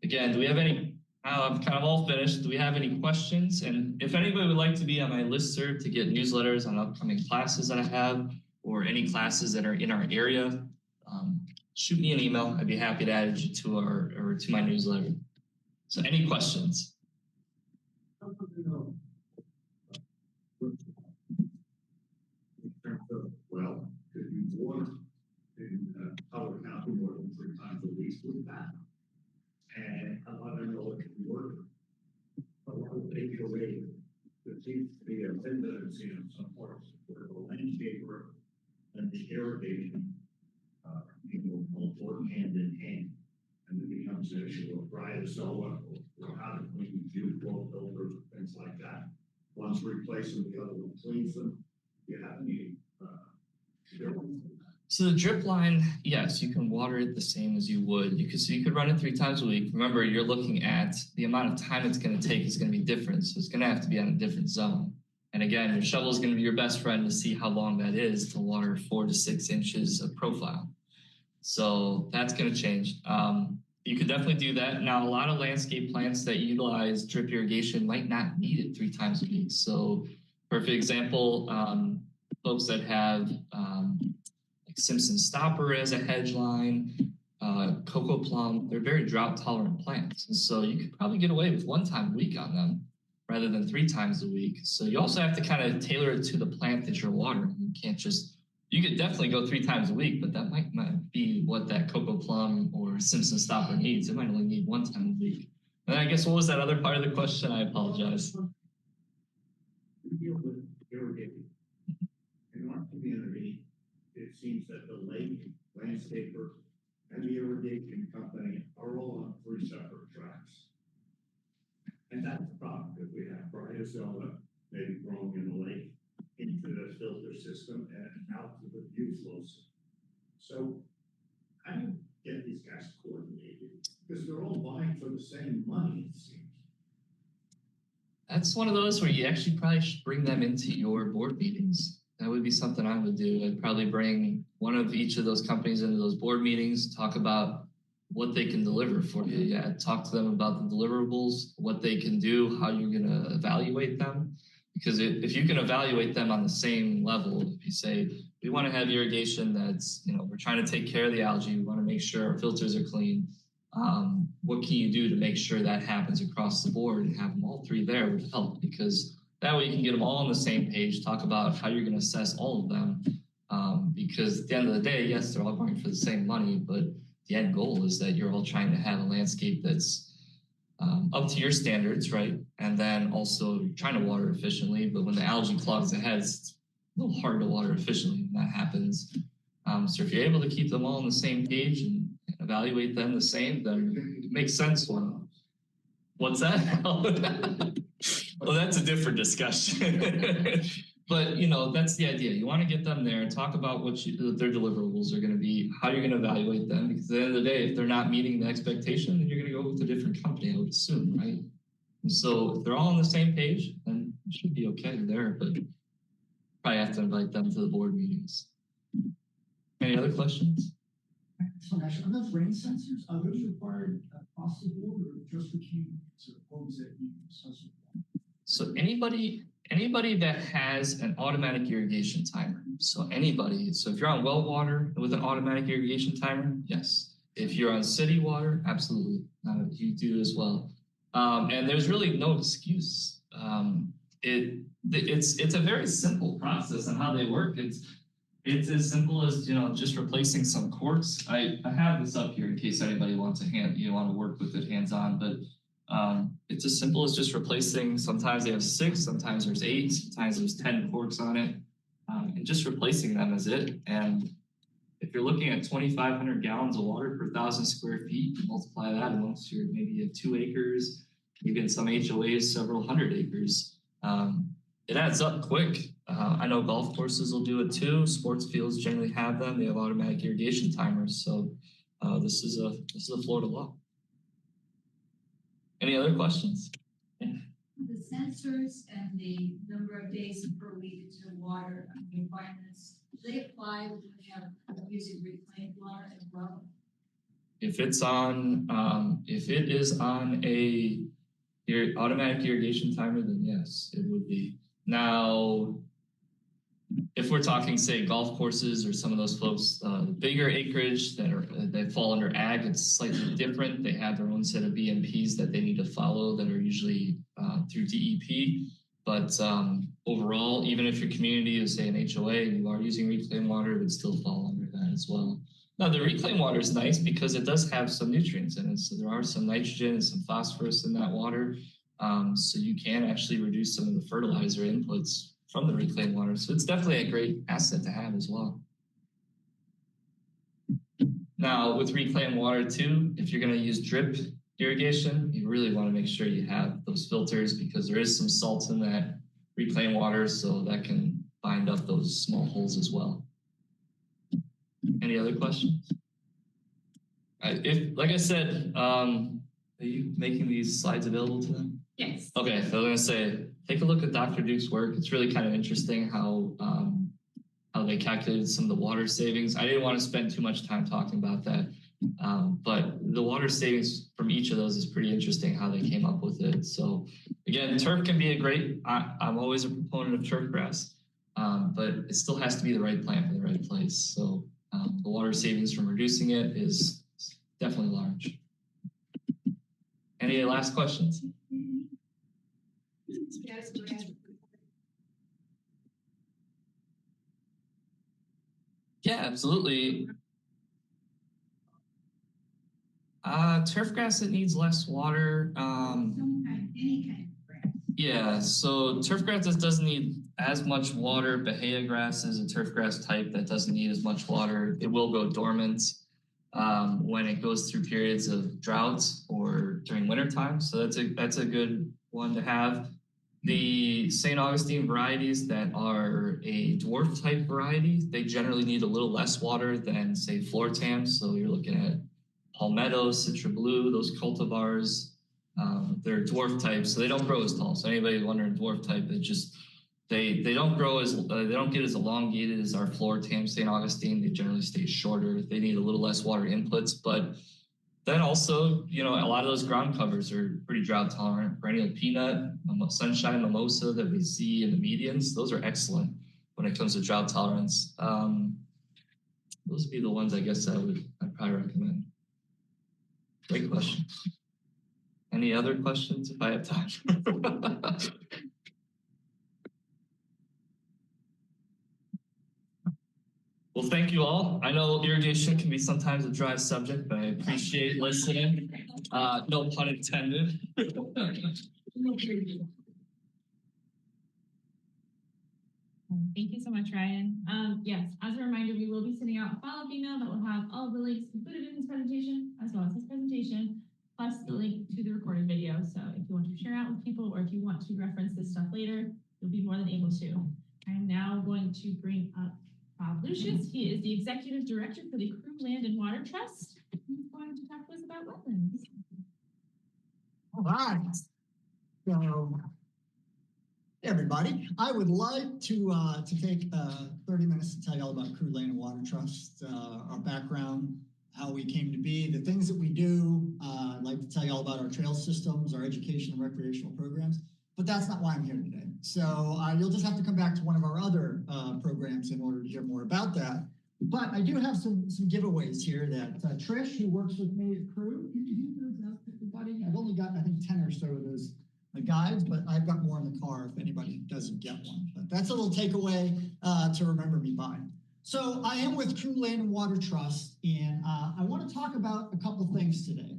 again, do we have any, I'm kind of all finished. Do we have any questions? And if anybody would like to be on my listserv to get newsletters on upcoming classes that I have, or any classes that are in our area, shoot me an email. I'd be happy to add you to my newsletter. So any questions? Well, could you water in Collier County more than 3 times a week with that? And I want to know if you work. But what would take your way? There seems to be a tendency in some parts where the landscaper and the irrigation people will work hand in hand. And it becomes an issue of right of solar or how to clean view flow filters, things like that. One's replacing the other one cleans them. Do you have any So the drip line, yes, you can water it the same as you would. You could run it 3 times a week. Remember, you're looking at the amount of time it's going to take is going to be different. So it's going to have to be on a different zone. And again, your shovel is going to be your best friend to see how long that is to water 4 to 6 inches of profile. So that's going to change. You could definitely do that. Now, a lot of landscape plants that utilize drip irrigation might not need it 3 times a week. So perfect example, folks that have like Simpson stopper as a hedge line, cocoa plum, they're very drought tolerant plants. And so you could probably get away with 1 time a week on them rather than 3 times a week. So you also have to kind of tailor it to the plant that you're watering. You can't just, you could definitely go 3 times a week, but that might not be what that cocoa plum or Simpson stopper needs. It might only need 1 time a week. And I guess what was that other part of the question? I apologize. You deal with irrigating. In our community, it seems that the lake landscaper and the irrigation company are all on 3 separate tracks. And that's the problem, because we have bryozoa maybe growing in the lake into the filter system and out to the view flow system. So how do you get these guys coordinated? Because they're all vying for the same money, it seems. That's one of those where you actually probably should bring them into your board meetings. That would be something I would do. I'd probably bring one of each of those companies into those board meetings, talk about what they can deliver for you. Yeah, talk to them about the deliverables, what they can do, how you're going to evaluate them. Because if you can evaluate them on the same level, if you say, we want to have irrigation that's, we're trying to take care of the algae, we want to make sure our filters are clean. What can you do to make sure that happens across the board, and have them all 3 there would help, because that way you can get them all on the same page, talk about how you're going to assess all of them. Because at the end of the day, yes, they're all going for the same money, but the end goal is that you're all trying to have a landscape that's up to your standards, right? And then also trying to water efficiently. But when the algae clogs the heads, it's a little hard to water efficiently when that happens. So if you're able to keep them all on the same page and evaluate them the same, then it makes sense. What's that? Well, that's a different discussion. But, that's the idea. You want to get them there and talk about what their deliverables are going to be, how you're going to evaluate them. Because at the end of the day, if they're not meeting the expectation, then you're going to go with a different company, I would assume, right? And so if they're all on the same page, then it should be okay there. But probably have to invite them to the board meetings. Any other questions? So actually, are those rain sensors, are those required across the board or just for communities or homes that you use? So anybody that has an automatic irrigation timer. So if you're on well water with an automatic irrigation timer, yes. If you're on city water, absolutely. You do as well. And there's really no excuse. It's a very simple process on how they work. It's as simple as, just replacing some corks. I have this up here in case anybody wants to want to work with it hands-on, but it's as simple as just replacing. Sometimes they have 6, sometimes there's 8, sometimes there's 10 corks on it, and just replacing them is it. And if you're looking at 2,500 gallons of water per 1,000 square feet, you multiply that amongst your, maybe you have 2 acres, even some HOAs, several hundred acres. It adds up quick. I know golf courses will do it too. Sports fields generally have them. They have automatic irrigation timers. So this is a Florida law. Any other questions? Yeah. The sensors and the number of days per week to water requirements, do they apply when you have using reclaimed water as well? If it is on your automatic irrigation timer, then yes, it would be. Now, if we're talking, say, golf courses or some of those folks, bigger acreage that fall under ag, it's slightly different. They have their own set of BMPs that they need to follow that are usually through DEP. But overall, even if your community is, say, an HOA and you are using reclaimed water, it would still fall under that as well. Now, the reclaimed water is nice because it does have some nutrients in it. So there are some nitrogen and some phosphorus in that water. So you can actually reduce some of the fertilizer inputs from the reclaimed water. So it's definitely a great asset to have as well. Now, with reclaimed water too, if you're going to use drip irrigation, you really want to make sure you have those filters because there is some salt in that reclaimed water, so that can bind up those small holes as well. Any other questions? If, like I said, are you making these slides available to them? Yes. Okay, so I was going to say, take a look at Dr. Duke's work. It's really kind of interesting how they calculated some of the water savings. I didn't want to spend too much time talking about that, but the water savings from each of those is pretty interesting how they came up with it. So again, turf can be a great, I'm always a proponent of turf grass, but it still has to be the right plant for the right place. So the water savings from reducing it is definitely large. Any last questions? Yeah, absolutely. Turf grass that needs less water. Any kind of grass. Yeah, so turf grass that doesn't need as much water. Bahia grass is a turf grass type that doesn't need as much water. It will go dormant when it goes through periods of drought or during wintertime. So that's a good one to have. The St. Augustine varieties that are a dwarf type variety, they generally need a little less water than, say, flortams. So you're looking at palmetto, citra blue, those cultivars. They're dwarf types, so they don't grow as tall. So anybody wondering dwarf type, it just they don't grow as they don't get as elongated as our flortam St. Augustine. They generally stay shorter. They need a little less water inputs, but then also, you know, a lot of those ground covers are pretty drought tolerant. Perennial peanut, sunshine mimosa that we see in the medians, those are excellent when it comes to drought tolerance. Those would be the ones I guess I'd probably recommend. Great question. Any other questions if I have time? Well, thank you all. I know irrigation can be sometimes a dry subject, but I appreciate listening. No pun intended. Thank you so much, Ryan. Yes, as a reminder, we will be sending out a follow-up email that will have all of the links included in this presentation, as well as this presentation, plus the link to the recorded video. So if you want to share out with people, or if you want to reference this stuff later, you'll be more than able to. I'm now going to bring up Lucius. He is the Executive Director for the Crew Land and Water Trust. He's going to talk to us about wetlands. All right. So, hey everybody, I would like to take 30 minutes to tell you all about Crew Land and Water Trust, our background, how we came to be, the things that we do. I'd like to tell you all about our trail systems, our education and recreational programs, but that's not why I'm here today. So you'll just have to come back to one of our other programs in order to hear more about that. But I do have some giveaways here that Trish, who works with me at Crew, you can hand those out to everybody. I've only got, I think, 10 or so of those guides, but I've got more in the car if anybody doesn't get one. But that's a little takeaway to remember me by. So I am with Crew Land and Water Trust, and I want to talk about a couple things today.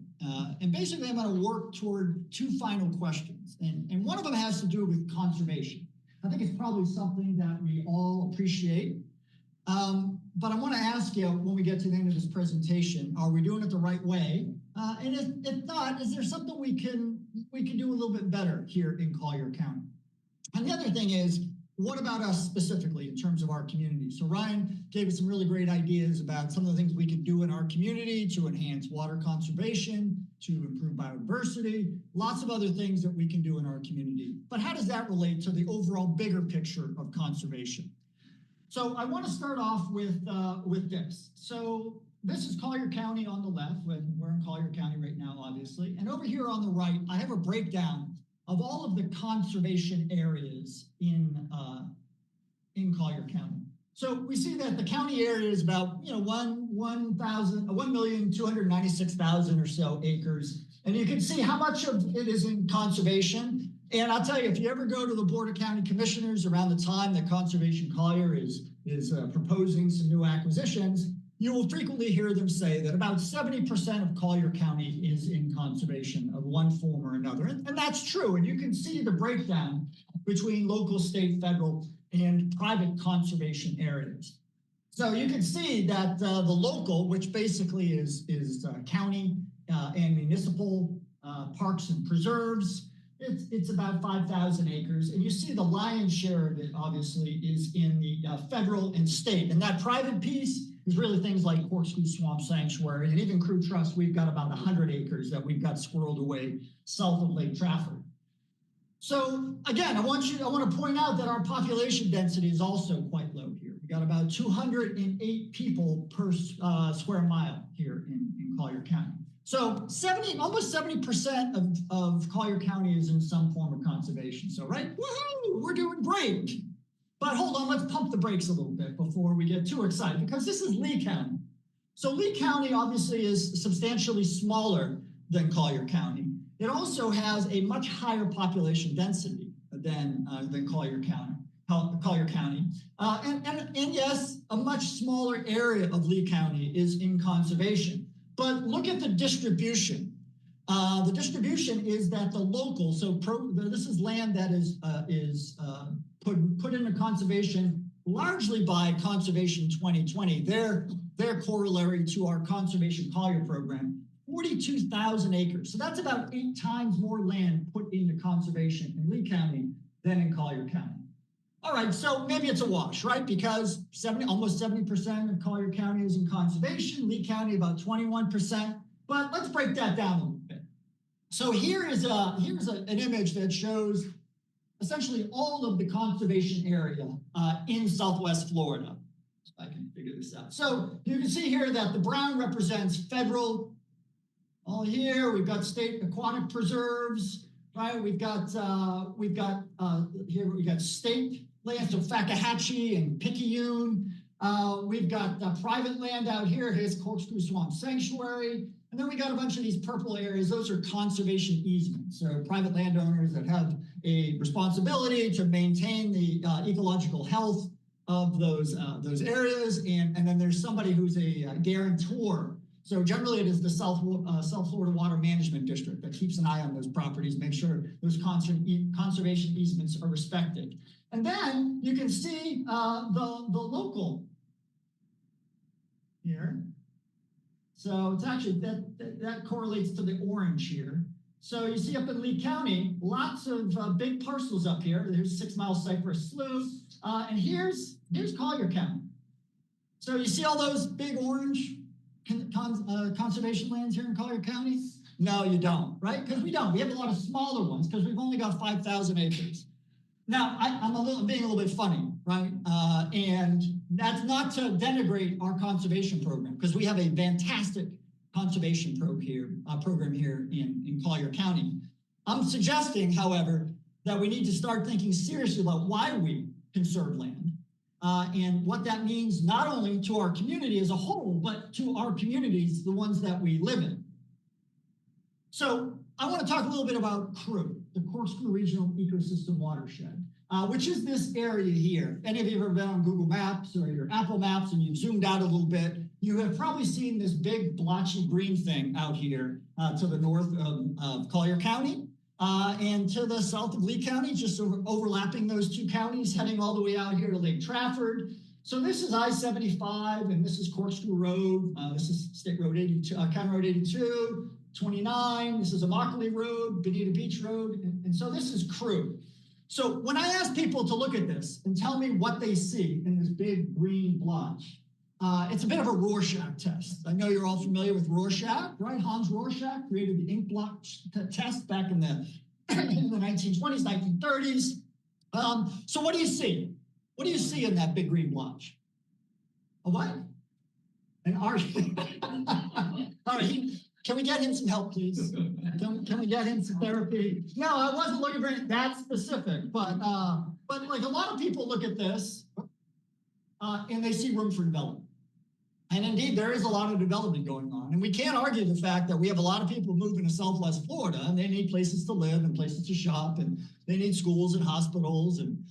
And basically, I'm going to work toward two final questions. And one of them has to do with conservation. I think it's probably something that we all appreciate. But I want to ask you, when we get to the end of this presentation, are we doing it the right way? And if not, is there something we can do a little bit better here in Collier County? And the other thing is, what about us specifically in terms of our community? So Ryan gave us some really great ideas about some of the things we can do in our community to enhance water conservation, to improve biodiversity, lots of other things that we can do in our community. But how does that relate to the overall bigger picture of conservation? So I want to start off with this. So this is Collier County on the left, when we're in Collier County right now, obviously. And over here on the right, I have a breakdown of all of the conservation areas in in Collier County. So we see that the county area is about 1,296,000 or so acres. And you can see how much of it is in conservation. And I'll tell you, if you ever go to the Board of County Commissioners around the time that Conservation Collier is proposing some new acquisitions, you will frequently hear them say that about 70% of Collier County is in conservation of one form or another. And that's true. And you can see the breakdown between local, state, federal, and private conservation areas. So you can see that the local, which basically is county and municipal parks and preserves, it's about 5,000 acres. And you see the lion's share of it, obviously, is in the federal and state. And that private piece is really things like Corkscrew Swamp Sanctuary, and even Crew Trust. We've got about 100 acres that we've got squirreled away south of Lake Trafford. So again, I want to point out that our population density is also quite low here. We got about 208 people per square mile here in Collier County. So almost 70% of Collier County is in some form of conservation. So right, woohoo, we're doing great. But hold on, let's pump the brakes a little bit before we get too excited, because this is Lee County. So Lee County obviously is substantially smaller than Collier County. It also has a much higher population density than Collier County. And yes, a much smaller area of Lee County is in conservation. But look at the distribution. The distribution is that the local, this is land that is put into conservation largely by Conservation 2020. Their corollary to our Conservation Collier program, 42,000 acres. So that's about 8 times more land put into conservation in Lee County than in Collier County. All right, so maybe it's a wash, right? Because almost 70% of Collier County is in conservation, Lee County about 21%. But let's break that down a little bit. So here's an image that shows essentially all of the conservation area in Southwest Florida. If I can figure this out. So you can see here that the brown represents federal. All here, we've got state aquatic preserves, right? We've got state lands, so Fakahatchee and Picayune. We've got private land out here. Here's Corkscrew Swamp Sanctuary. And then we got a bunch of these purple areas. Those are conservation easements. So private landowners that have a responsibility to maintain the ecological health of those areas. And then there's somebody who's a guarantor. So generally it is the South Florida Water Management District that keeps an eye on those properties, make sure those conservation easements are respected. And then you can see the local here. So it's actually, that correlates to the orange here. So you see up in Lee County, lots of big parcels up here. There's 6 Mile Cypress Slough. And here's Collier County. So you see all those big orange conservation lands here in Collier County? No, you don't, right? Because we don't. We have a lot of smaller ones because we've only got 5,000 acres. Now, I'm being a little bit funny, right? And that's not to denigrate our conservation program, because we have a fantastic conservation program here in Collier County. I'm suggesting, however, that we need to start thinking seriously about why we conserve land and what that means not only to our community as a whole, but to our communities, the ones that we live in. So I want to talk a little bit about CREW, the Corkscrew Regional Ecosystem Watershed, which is this area here. If any of you have ever been on Google Maps or your Apple Maps and you've zoomed out a little bit, you have probably seen this big blotchy green thing out here to the north of Collier County and to the south of Lee County, just overlapping those two counties, heading all the way out here to Lake Trafford. So this is I-75 and this is Corkscrew Road. This is State Road 82, County Road 82. 29, this is Immokalee Road, Bonita Beach Road, and so this is CREW. So when I ask people to look at this and tell me what they see in this big green blotch, it's a bit of a Rorschach test. I know you're all familiar with Rorschach, right? Hans Rorschach created the ink blotch test back in the 1920s, 1930s. So what do you see? What do you see in that big green blotch? A what? An arch. All right. Can we get him some help, please? Can we get him some therapy? No, I wasn't looking for anything that specific, but like a lot of people look at this. and they see room for development. And indeed, there is a lot of development going on. And we can't argue the fact that we have a lot of people moving to Southwest Florida, and they need places to live and places to shop, and they need schools and hospitals and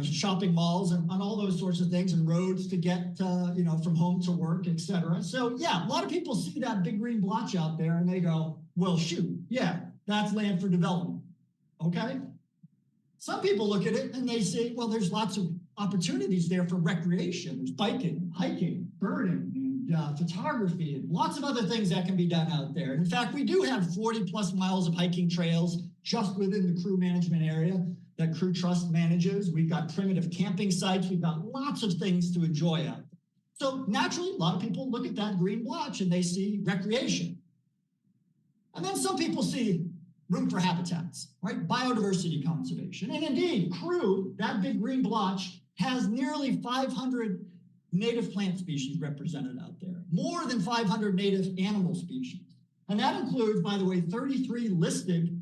shopping malls and all those sorts of things, and roads to get from home to work, et cetera. So yeah, a lot of people see that big green blotch out there and they go, well, shoot, yeah, that's land for development. Okay. Some people look at it and they say, well, there's lots of opportunities there for recreation. There's biking, hiking, birding, and photography, and lots of other things that can be done out there. And in fact, we do have 40 plus miles of hiking trails just within the crew management area that Crew Trust manages. We've got primitive camping sites. We've got lots of things to enjoy out there. So naturally, a lot of people look at that green blotch and they see recreation. And then some people see room for habitats, right? Biodiversity conservation. And indeed, Crew, that big green blotch, has nearly 500 native plant species represented out there, more than 500 native animal species. And that includes, by the way, 33 listed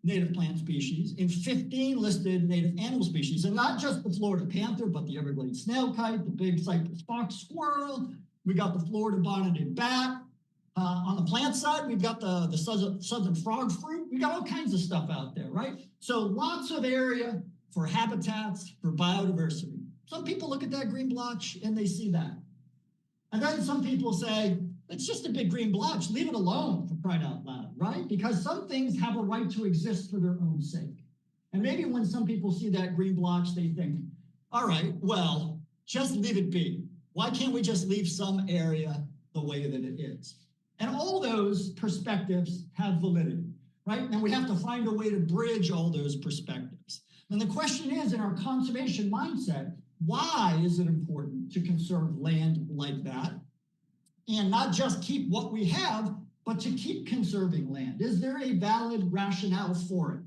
native plant species and 15 listed native animal species. And not just the Florida panther, but the Everglades snail kite, the big Cypress fox squirrel. We got the Florida bonneted bat. On the plant side, we've got the southern frog fruit. We got all kinds of stuff out there, right? So lots of area for habitats, for biodiversity. Some people look at that green blotch and they see that. And then some people say, it's just a big green blotch, leave it alone, for crying out loud, right? Because some things have a right to exist for their own sake. And maybe when some people see that green blotch, they think, all right, well, just leave it be. Why can't we just leave some area the way that it is? And all those perspectives have validity, right? And we have to find a way to bridge all those perspectives. And the question is, in our conservation mindset, why is it important to conserve land like that? And not just keep what we have, but to keep conserving land. Is there a valid rationale for it?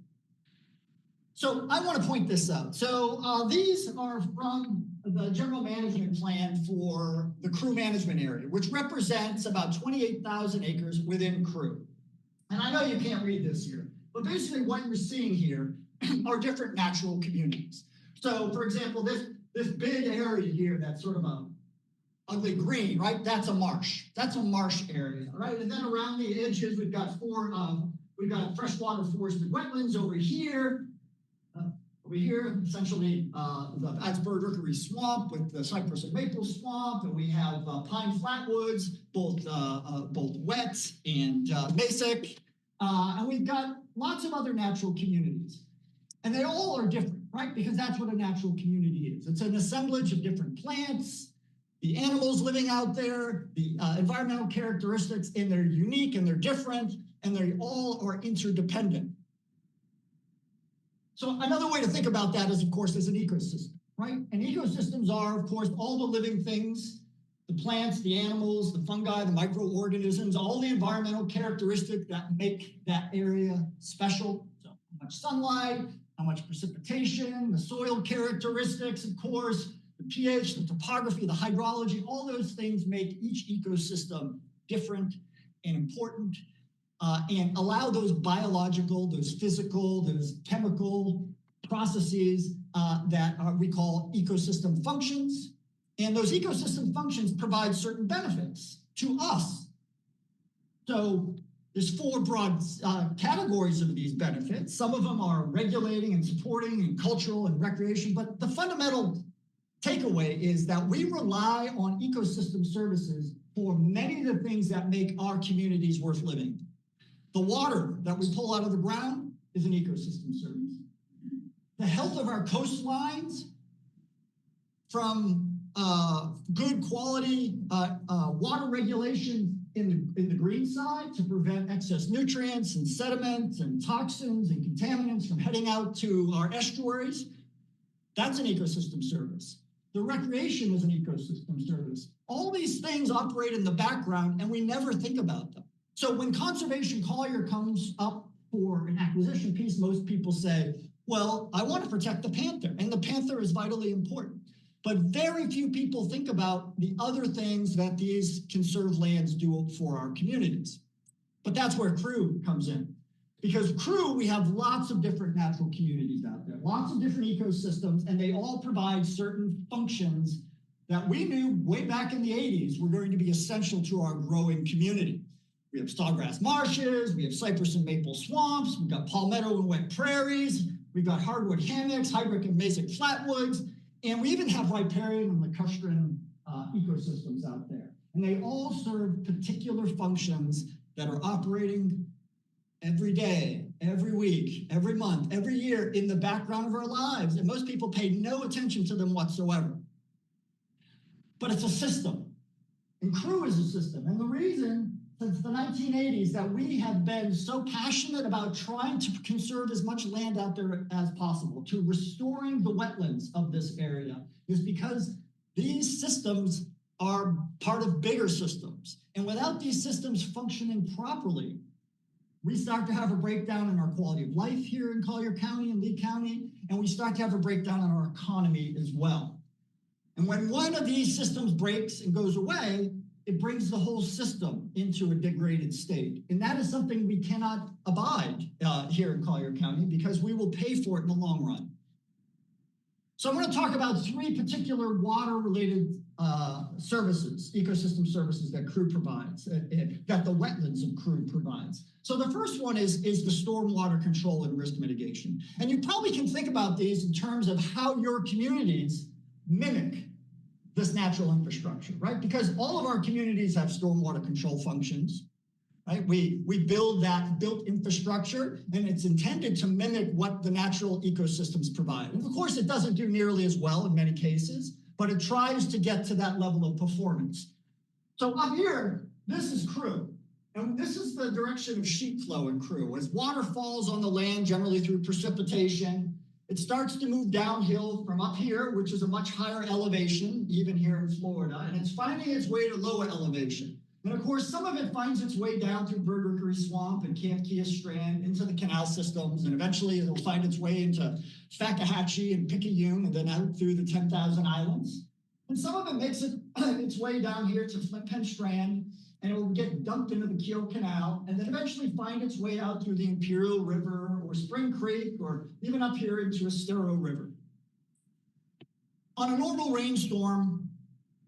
So I want to point this out. So these are from the general management plan for the Crew management area, which represents about 28,000 acres within Crew. And I know you can't read this here, but basically what you're seeing here are different natural communities. So for example, this big area here, that's sort of a ugly green, right? That's a marsh. That's a marsh area, right? And then around the edges, we've got freshwater forested wetlands over here. Essentially, the Plattsburgh Rookery swamp with the cypress and maple swamp, and we have pine flatwoods, both wet and mesic, and we've got lots of other natural communities, and they all are different, right? Because that's what a natural community is. It's an assemblage of different plants, the animals living out there, the environmental characteristics, and they're unique and they're different, and they all are interdependent. So another way to think about that is, of course, as an ecosystem, right? And ecosystems are, of course, all the living things, the plants, the animals, the fungi, the microorganisms, all the environmental characteristics that make that area special. So how much sunlight, how much precipitation, the soil characteristics, of course, the pH, the topography, the hydrology, all those things make each ecosystem different and important. And allow those biological, those physical, those chemical processes that we call ecosystem functions. And those ecosystem functions provide certain benefits to us. So there's four broad categories of these benefits. Some of them are regulating and supporting and cultural and recreation, but the fundamental takeaway is that we rely on ecosystem services for many of the things that make our communities worth living. The water that we pull out of the ground is an ecosystem service. The health of our coastlines, from good quality water regulation in the green side to prevent excess nutrients and sediments and toxins and contaminants from heading out to our estuaries, that's an ecosystem service. The recreation is an ecosystem service. All these things operate in the background and we never think about them. So when Conservation Collier comes up for an acquisition piece, most people say, well, I want to protect the panther, and the panther is vitally important. But very few people think about the other things that these conserved lands do for our communities. But that's where Crew comes in. Because Crew, we have lots of different natural communities out there, lots of different ecosystems, and they all provide certain functions that we knew way back in the 80s were going to be essential to our growing community. We have sawgrass marshes, we have cypress and maple swamps, we've got palmetto and wet prairies, we've got hardwood hammocks, hydric and mesic flatwoods, and we even have riparian and lacustrine ecosystems out there. And they all serve particular functions that are operating every day, every week, every month, every year in the background of our lives. And most people pay no attention to them whatsoever. But it's a system. And Crew is a system. And the reason since the 1980s that we have been so passionate about trying to conserve as much land out there as possible, to restoring the wetlands of this area, is because these systems are part of bigger systems. And without these systems functioning properly, we start to have a breakdown in our quality of life here in Collier County and Lee County, and we start to have a breakdown in our economy as well. And when one of these systems breaks and goes away, it brings the whole system into a degraded state. And that is something we cannot abide here in Collier County because we will pay for it in the long run. So I'm going to talk about three particular water-related services, ecosystem services that Crew provides, that the wetlands of Crew provides. So the first one is the stormwater control and risk mitigation. And you probably can think about these in terms of how your communities mimic this natural infrastructure, right? Because all of our communities have stormwater control functions, right? We build that built infrastructure, and it's intended to mimic what the natural ecosystems provide. And of course, it doesn't do nearly as well in many cases, but it tries to get to that level of performance. So up here, this is Crew. And this is the direction of sheet flow in Crew. As water falls on the land, generally through precipitation, it starts to move downhill from up here, which is a much higher elevation, even here in Florida, and it's finding its way to lower elevation. And of course, some of it finds its way down through Rookery Swamp and Camp Kia Strand into the canal systems, and eventually it'll find its way into Fakahatchee and Picayune, and then out through the 10,000 Islands. And some of it makes its way down here to Flint Penn Strand, and it will get dumped into the Kiel Canal, and then eventually find its way out through the Imperial River or Spring Creek, or even up here into Estero River. On a normal rainstorm,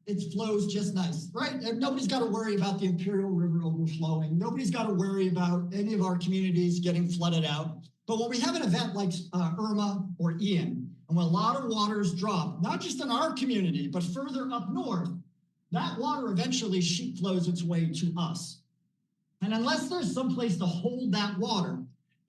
it flows just nice, right? Nobody's got to worry about the Imperial River overflowing. Nobody's got to worry about any of our communities getting flooded out. But when we have an event like Irma or Ian, and when a lot of waters drop, not just in our community, but further up north, that water eventually sheet flows its way to us. And unless there's some place to hold that water,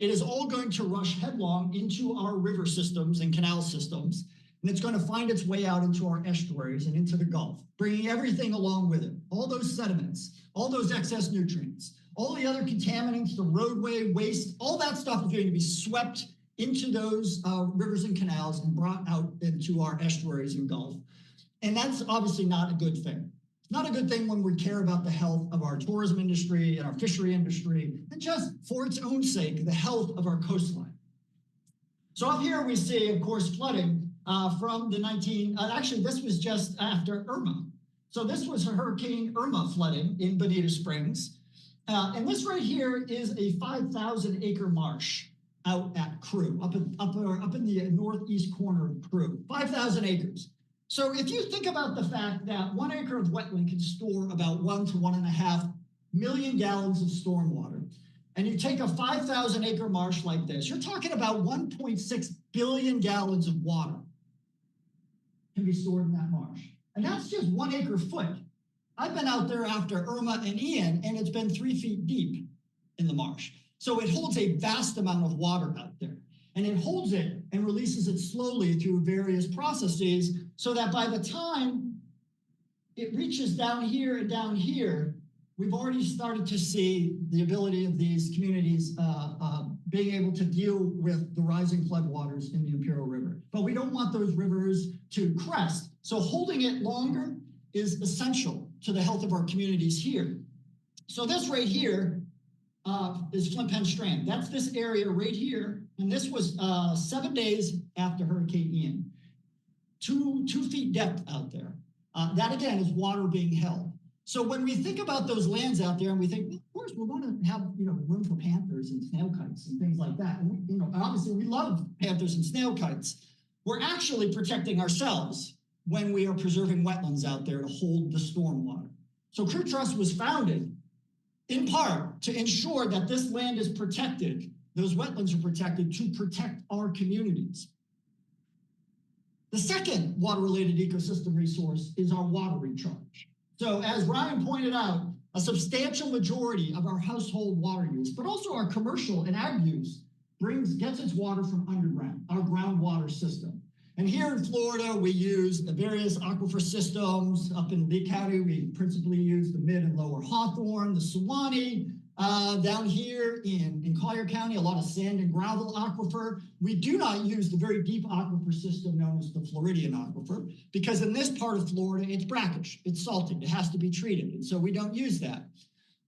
it is all going to rush headlong into our river systems and canal systems, and it's going to find its way out into our estuaries and into the Gulf, bringing everything along with it, all those sediments, all those excess nutrients, all the other contaminants, the roadway waste, all that stuff is going to be swept into those rivers and canals and brought out into our estuaries and Gulf. And that's obviously not a good thing. It's not a good thing when we care about the health of our tourism industry and our fishery industry, and just for its own sake, the health of our coastline. So up here we see, of course, flooding from the actually this was just after Irma. So this was Hurricane Irma flooding in Bonita Springs. And this right here is a 5,000 acre marsh out at Crew, up in the northeast corner of Crew, 5,000 acres. So if you think about the fact that 1 acre of wetland can store about 1 to 1.5 million gallons of stormwater, and you take a 5,000 acre marsh like this, you're talking about 1.6 billion gallons of water can be stored in that marsh. And that's just 1 acre foot. I've been out there after Irma and Ian, and it's been 3 feet deep in the marsh. So it holds a vast amount of water out there. And it holds it and releases it slowly through various processes so that by the time it reaches down here and down here, we've already started to see the ability of these communities being able to deal with the rising floodwaters in the Imperial River. But we don't want those rivers to crest. So holding it longer is essential to the health of our communities here. So this right here is Flint Penn Strand. That's this area right here. And this was 7 days after Hurricane Ian. 2 feet depth out there. That again is water being held. So when we think about those lands out there and we think, well, of course, we want to have, room for panthers and snail kites and things like that. And obviously we love panthers and snail kites. We're actually protecting ourselves when we are preserving wetlands out there to hold the stormwater. So Crew Trust was founded in part to ensure that this land is protected, those wetlands are protected to protect our communities. The second water-related ecosystem resource is our water recharge. So as Ryan pointed out, a substantial majority of our household water use, but also our commercial and ag use, gets its water from underground, our groundwater system. And here in Florida, we use the various aquifer systems. Up in Lee County, we principally use the mid and lower Hawthorne, the Suwannee. Down here in Collier County, a lot of sand and gravel aquifer. We do not use the very deep aquifer system known as the Floridian aquifer, because in this part of Florida, it's brackish, it's salty, it has to be treated, and so we don't use that.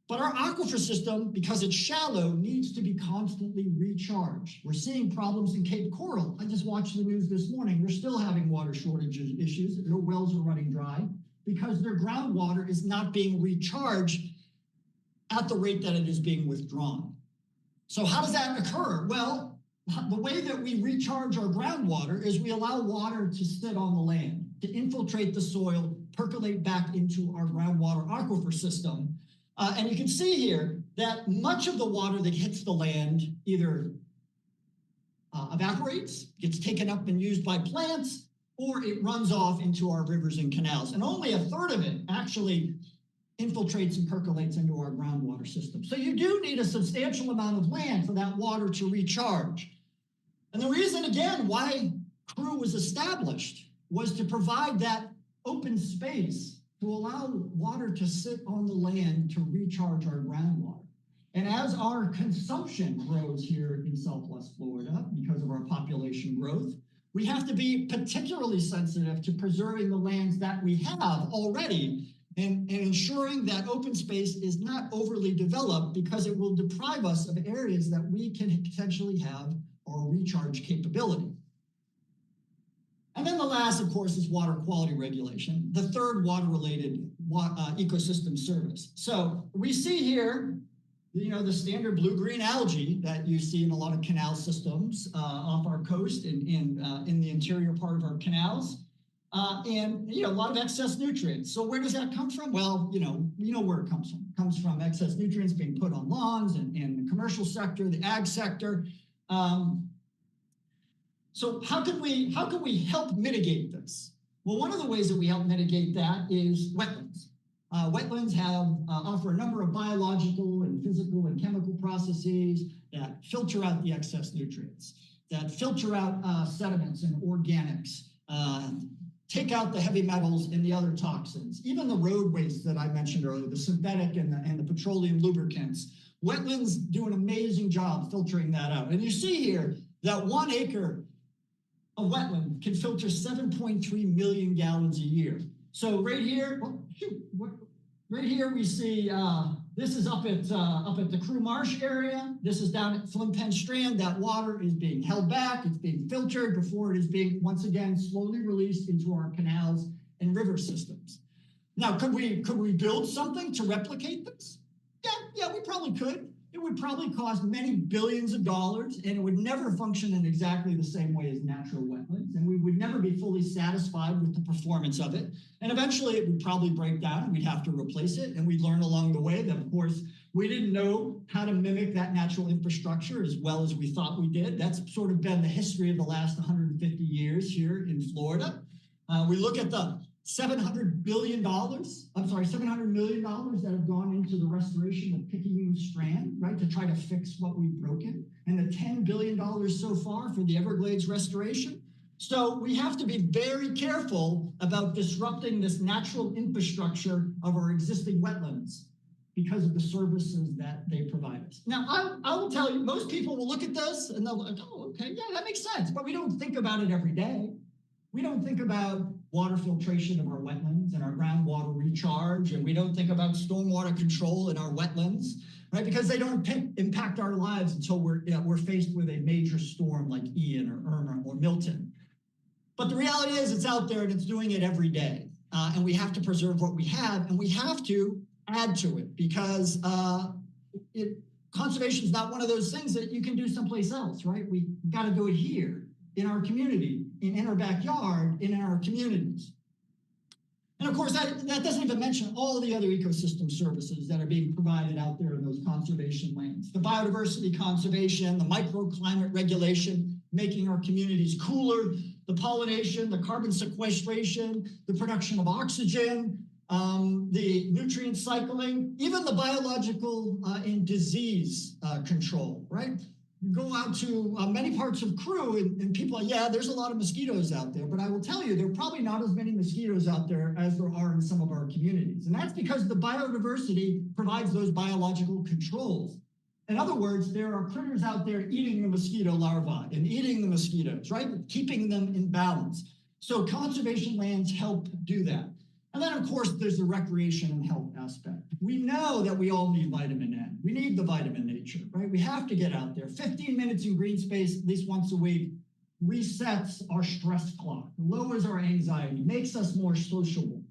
But our aquifer system, because it's shallow, needs to be constantly recharged. We're seeing problems in Cape Coral. I just watched the news this morning. They're still having water shortage issues. Their wells are running dry because their groundwater is not being recharged at the rate that it is being withdrawn. So how does that occur? Well, the way that we recharge our groundwater is we allow water to sit on the land, to infiltrate the soil, percolate back into our groundwater aquifer system. And you can see here that much of the water that hits the land either evaporates, gets taken up and used by plants, or it runs off into our rivers and canals. And only a third of it actually infiltrates and percolates into our groundwater system. So you do need a substantial amount of land for that water to recharge. And the reason, again, why Crew was established was to provide that open space to allow water to sit on the land to recharge our groundwater. And as our consumption grows here in Southwest Florida, because of our population growth, we have to be particularly sensitive to preserving the lands that we have already and ensuring that open space is not overly developed, because it will deprive us of areas that we can potentially have our recharge capability. And then the last, of course, is water quality regulation, the third water-related ecosystem service. So we see here, the standard blue-green algae that you see in a lot of canal systems off our coast and in the interior part of our canals. And a lot of excess nutrients. So where does that come from? Well, you know where it comes from. It comes from excess nutrients being put on lawns and the commercial sector, the ag sector. So how can we help mitigate this? Well, one of the ways that we help mitigate that is wetlands. Wetlands offer a number of biological and physical and chemical processes that filter out the excess nutrients, that filter out sediments and organics, take out the heavy metals and the other toxins, even the road waste that I mentioned earlier, the synthetic and the petroleum lubricants. Wetlands do an amazing job filtering that out. And you see here that 1 acre of wetland can filter 7.3 million gallons a year. So right here, right here we see, this is up at the Crew Marsh area. This is down at Flint Penn Strand. That water is being held back. It's being filtered before it is being, once again, slowly released into our canals and river systems. Now, could we build something to replicate this? Yeah, we probably could. It would probably cost many billions of dollars, and it would never function in exactly the same way as natural wetlands, and we would never be fully satisfied with the performance of it. And eventually it would probably break down, and we'd have to replace it, and we'd learn along the way that, of course, we didn't know how to mimic that natural infrastructure as well as we thought we did. That's sort of been the history of the last 150 years here in Florida. We look at the $700 million that have gone into the restoration of Picayune Strand, right, to try to fix what we've broken, and the $10 billion so far for the Everglades restoration. So we have to be very careful about disrupting this natural infrastructure of our existing wetlands because of the services that they provide us. Now, I will tell you, most people will look at this and they'll like, oh, okay, yeah, that makes sense, but we don't think about it every day. We don't think about water filtration of our wetlands and our groundwater recharge, and we don't think about stormwater control in our wetlands, right? Because they don't impact our lives until we're faced with a major storm like Ian or Irma or Milton. But the reality is it's out there and it's doing it every day. and we have to preserve what we have, and we have to add to it because conservation is not one of those things that you can do someplace else, right? We got to do it here in our community, in our backyard, in our communities. And of course, that doesn't even mention all the other ecosystem services that are being provided out there in those conservation lands. The biodiversity conservation, the microclimate regulation, making our communities cooler, the pollination, the carbon sequestration, the production of oxygen, the nutrient cycling, even the biological and disease control, right? You go out to many parts of Crew and people are, yeah, there's a lot of mosquitoes out there, but I will tell you, there are probably not as many mosquitoes out there as there are in some of our communities. And that's because the biodiversity provides those biological controls. In other words, there are critters out there eating the mosquito larvae and eating the mosquitoes, right? Keeping them in balance. So conservation lands help do that. And then, of course, there's the recreation and health aspect. We know that we all need vitamin N. We need the vitamin nature, right? We have to get out there. 15 minutes in green space at least once a week resets our stress clock, lowers our anxiety, makes us more sociable.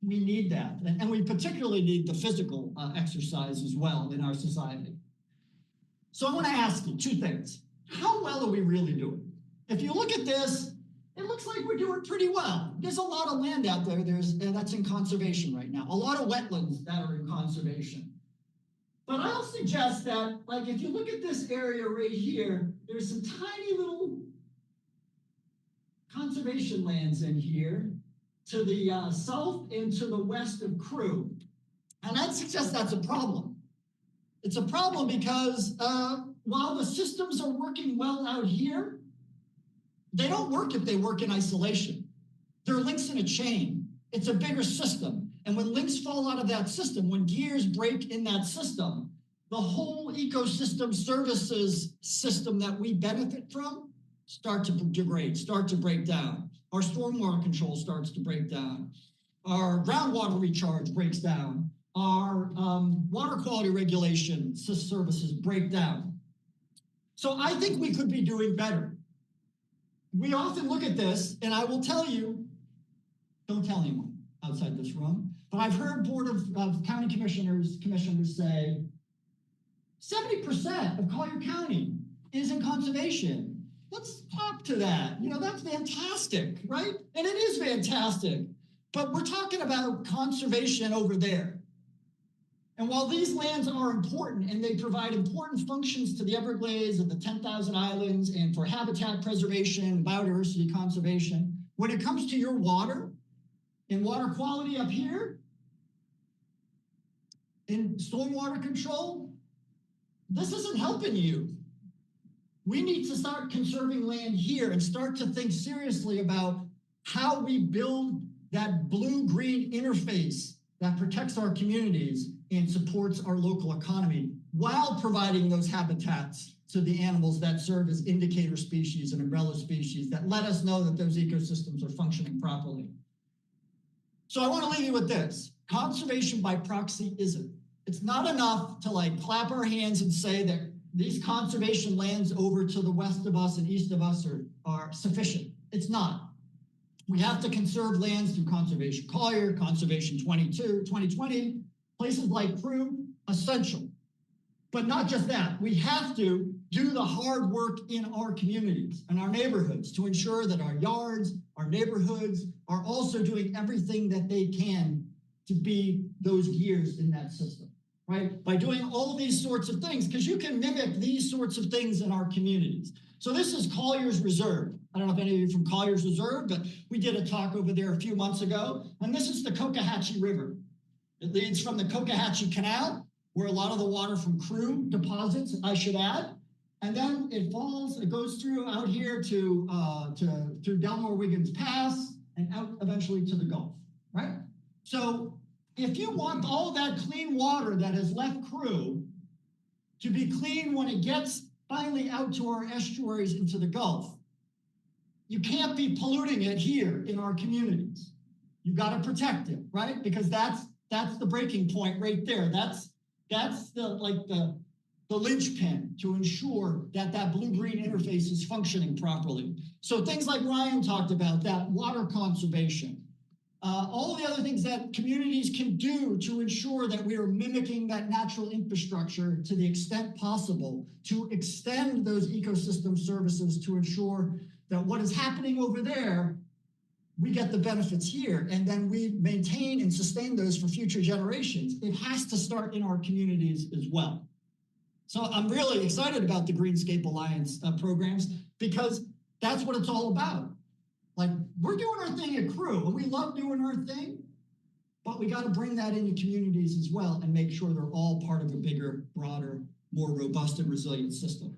We need that. And we particularly need the physical exercise as well in our society. So I want to ask you two things. How well are we really doing? If you look at this, it looks like we're doing pretty well. There's a lot of land out there that's in conservation right now. A lot of wetlands that are in conservation. But I'll suggest that, like, if you look at this area right here, there's some tiny little conservation lands in here to the south and to the west of Crew. And I'd suggest that's a problem. It's a problem because while the systems are working well out here, they don't work if they work in isolation. They're links in a chain. It's a bigger system. And when links fall out of that system, when gears break in that system, the whole ecosystem services system that we benefit from start to degrade, start to break down. Our stormwater control starts to break down. Our groundwater recharge breaks down. Our water quality regulation services break down. So I think we could be doing better. We often look at this, and I will tell you, don't tell anyone outside this room, but I've heard Board of County Commissioners say 70% of Collier County is in conservation. Let's talk to that. You know, that's fantastic, right? And it is fantastic, but we're talking about conservation over there. And while these lands are important and they provide important functions to the Everglades and the 10,000 islands and for habitat preservation and biodiversity conservation, when it comes to your water and water quality up here and stormwater control, this isn't helping you. We need to start conserving land here and start to think seriously about how we build that blue-green interface that protects our communities and supports our local economy while providing those habitats to the animals that serve as indicator species and umbrella species that let us know that those ecosystems are functioning properly. So I want to leave you with this. Conservation by proxy isn't. It's not enough to like clap our hands and say that these conservation lands over to the west of us and east of us are sufficient. It's not. We have to conserve lands through Conservation Collier, Conservation 2020, places like Crew, essential. But not just that, we have to do the hard work in our communities and our neighborhoods to ensure that our yards, our neighborhoods are also doing everything that they can to be those gears in that system, right? By doing all these sorts of things, because you can mimic these sorts of things in our communities. So this is Collier's Reserve. I don't know if any of you are from Collier's Reserve, but we did a talk over there a few months ago. And this is the Cocohatchee River. It leads from the Cocohatchee Canal, where a lot of the water from Crew deposits, I should add. And then it falls, it goes through out here to Delmore Wiggins Pass and out eventually to the Gulf, right? So if you want all of that clean water that has left Crew to be clean when it gets finally out to our estuaries into the Gulf, you can't be polluting it here in our communities. You've got to protect it, right? Because that's the breaking point right there. That's the linchpin to ensure that that blue-green interface is functioning properly. So things like Ryan talked about, that water conservation, all the other things that communities can do to ensure that we are mimicking that natural infrastructure to the extent possible, to extend those ecosystem services to ensure that what is happening over there, we get the benefits here, and then we maintain and sustain those for future generations. It has to start in our communities as well. So I'm really excited about the Greenscape Alliance programs, because that's what it's all about. Like, we're doing our thing at Crew, and we love doing our thing, but we got to bring that into communities as well and make sure they're all part of a bigger, broader, more robust and resilient system.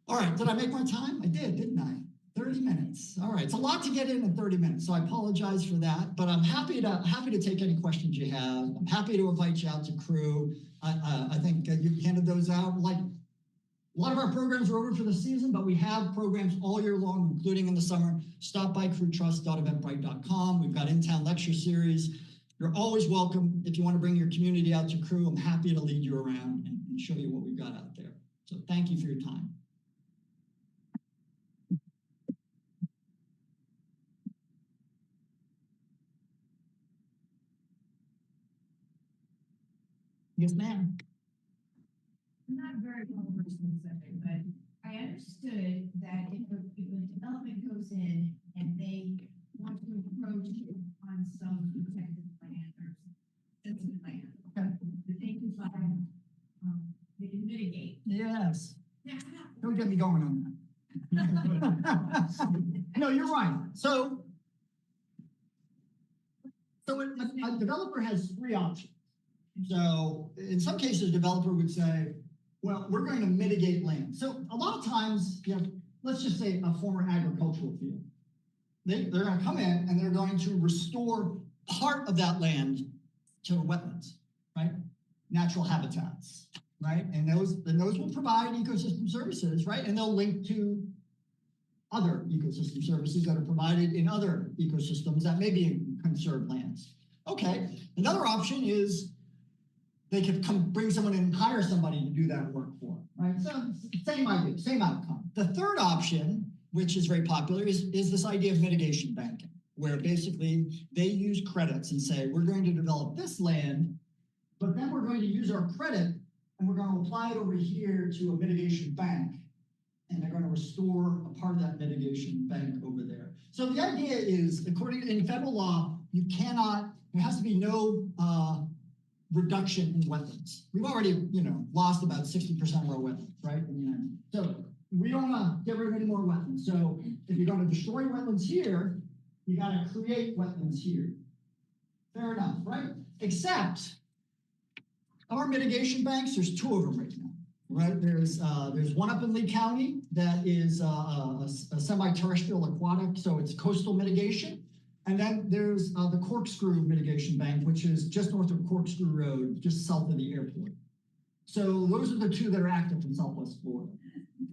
All right, did I make my time? I did, didn't I? 30 minutes. All right, it's a lot to get in 30 minutes, so I apologize for that, but I'm happy to take any questions you have. I'm happy to invite you out to Crew. I think you handed those out. Like, a lot of our programs are over for the season, but we have programs all year long, including in the summer. Stop by crewtrust.eventbrite.com. We've got in-town lecture series. You're always welcome. If you want to bring your community out to Crew, I'm happy to lead you around and show you what we've got out there. So thank you for your time. Yes, ma'am. I'm not very well versed in the subject, but I understood that if a development goes in and they want to approach it on some protected land or sensitive land, Okay. that they can they can mitigate. Yes. Now, Don't get me going on that. No, you're right. So a developer has three options. So in some cases, a developer would say, well, we're going to mitigate land. So a lot of times, let's just say a former agricultural field. They're going to come in and they're going to restore part of that land to wetlands, right? Natural habitats, right? And those will provide ecosystem services, right? And they'll link to other ecosystem services that are provided in other ecosystems that may be in conserved lands. Okay, another option is they could bring someone in and hire somebody to do that work for them, right? So same idea, same outcome. The third option, which is very popular, is this idea of mitigation banking, where basically they use credits and say, we're going to develop this land, but then we're going to use our credit and we're going to apply it over here to a mitigation bank, and they're going to restore a part of that mitigation bank over there. So the idea is, in federal law, there has to be no reduction in wetlands. We've already, lost about 60% of our wetlands, right? So we don't want to get rid of any more wetlands. So if you're going to destroy wetlands here, you got to create wetlands here. Fair enough, right? Except our mitigation banks, there's two of them right now, right? There's one up in Lee County that is a semi-terrestrial aquatic, so it's coastal mitigation. And then there's the Corkscrew Mitigation Bank, which is just north of Corkscrew Road, just south of the airport. So those are the two that are active in Southwest Florida.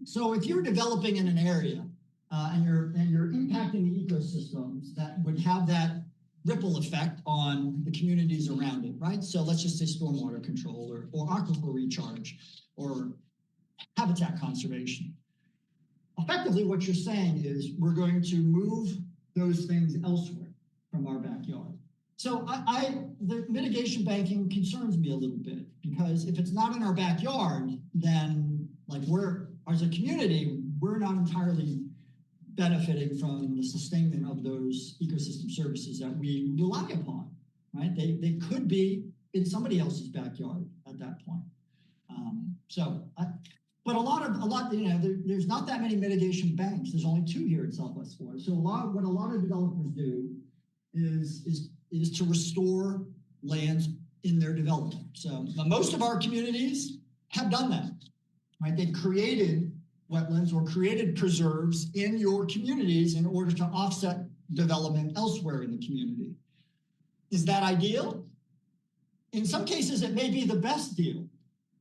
So if you're developing in an area and you're impacting the ecosystems, that would have that ripple effect on the communities around it, right? So let's just say stormwater control or aquifer recharge or habitat conservation. Effectively, what you're saying is we're going to move those things elsewhere from our backyard. So the mitigation banking concerns me a little bit, because if it's not in our backyard, then as a community, we're not entirely benefiting from the sustainment of those ecosystem services that we rely upon, right? They could be in somebody else's backyard at that point. But there's not that many mitigation banks. There's only two here in Southwest Florida. So what a lot of developers do is to restore lands in their development. So most of our communities have done that, right? They've created wetlands or created preserves in your communities in order to offset development elsewhere in the community. Is that ideal? In some cases, it may be the best deal.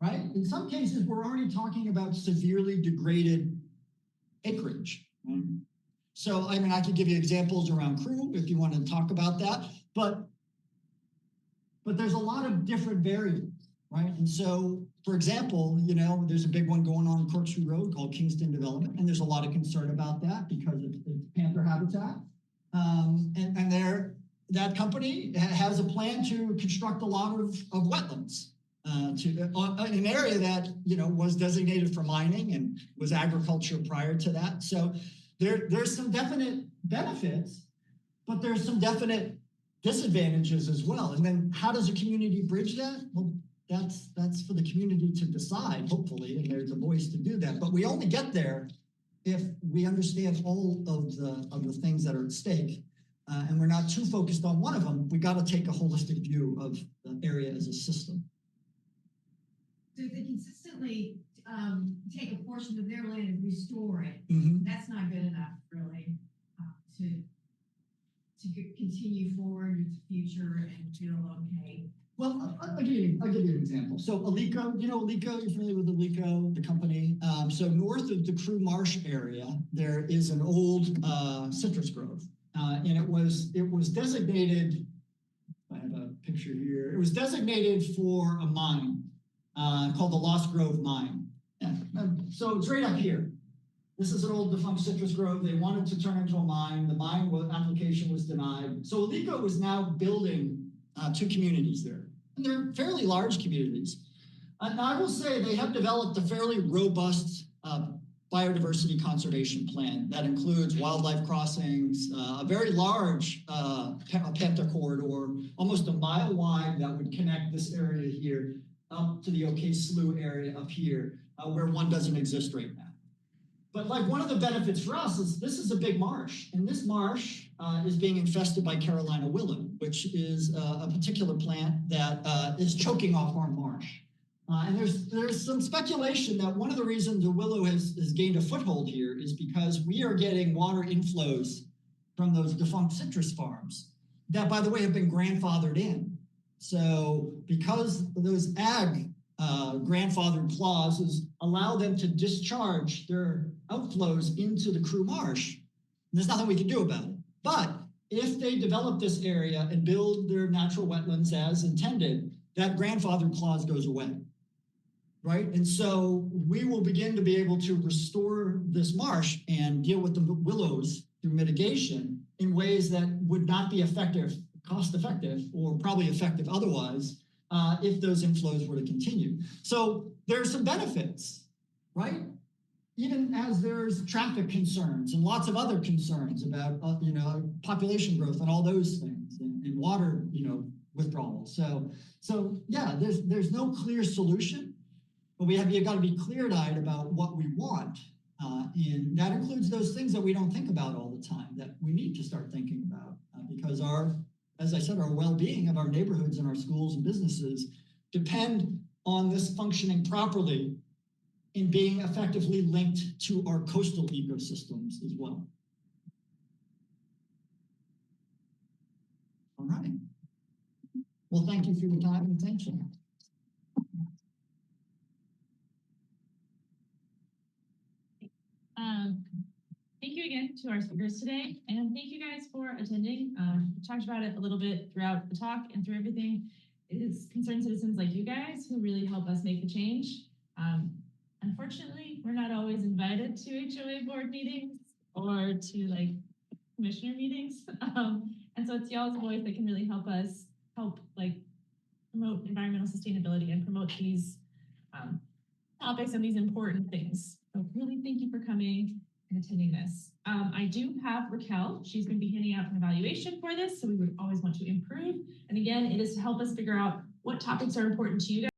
Right? In some cases, we're already talking about severely degraded acreage. Right? So, I could give you examples around Crew if you want to talk about that, but there's a lot of different variables, right? And so, for example, there's a big one going on Corkscrew Road called Kingston Development, and there's a lot of concern about that because it's panther habitat. And that company has a plan to construct a lot of wetlands in an area that, you know, was designated for mining and was agriculture prior to that. So there's some definite benefits, but there's some definite disadvantages as well. And then how does a community bridge that? Well, that's for the community to decide, hopefully, and there's a voice to do that. But we only get there if we understand all of the things that are at stake, and we're not too focused on one of them. We got to take a holistic view of the area as a system. So if they consistently take a portion of their land and restore it, that's not good enough, really, to continue forward with the future and feel okay. Well, I'll give you an example. So Alico, you know Alico, you're familiar with Alico, the company. So north of the Crew Marsh area, there is an old citrus grove. And it was designated, I have a picture here, it was designated for a mine called the Lost Grove Mine. Yeah. So it's right up here. This is an old defunct citrus grove. They wanted to turn into a mine. The mine application was denied. So Alico was now building 2 communities there. And they're fairly large communities. And I will say they have developed a fairly robust biodiversity conservation plan that includes wildlife crossings, a very large panther corridor, almost a mile wide, that would connect this area here up to the OK Slough area up here, where one doesn't exist right now. But like one of the benefits for us is this is a big marsh, and this marsh is being infested by Carolina willow, which is a particular plant that is choking off our marsh. And there's some speculation that one of the reasons the willow has gained a foothold here is because we are getting water inflows from those defunct citrus farms that, by the way, have been grandfathered in. So because those ag grandfathered clauses allow them to discharge their outflows into the Crew Marsh, there's nothing we can do about it. But if they develop this area and build their natural wetlands as intended, that grandfathered clause goes away, right? And so we will begin to be able to restore this marsh and deal with the willows through mitigation in ways that would not be effective, cost effective, or probably effective otherwise, if those inflows were to continue. So there's some benefits, right? Even as there's traffic concerns and lots of other concerns about, population growth and all those things, and water, withdrawal. So yeah, there's no clear solution, but you got to be clear-eyed about what we want. And that includes those things that we don't think about all the time that we need to start thinking about, because as I said, our well-being of our neighborhoods and our schools and businesses depend on this functioning properly and being effectively linked to our coastal ecosystems as well. All right. Well, thank you for your time and attention. Thank you again to our speakers today, and thank you guys for attending. We talked about it a little bit throughout the talk and through everything. It is concerned citizens like you guys who really help us make the change. Unfortunately, we're not always invited to HOA board meetings or to commissioner meetings. And so it's y'all's voice that can really help us promote environmental sustainability and promote these topics and these important things. So really thank you for coming and attending this. I do have Raquel. She's going to be handing out an evaluation for this, so we would always want to improve. And again, it is to help us figure out what topics are important to you guys.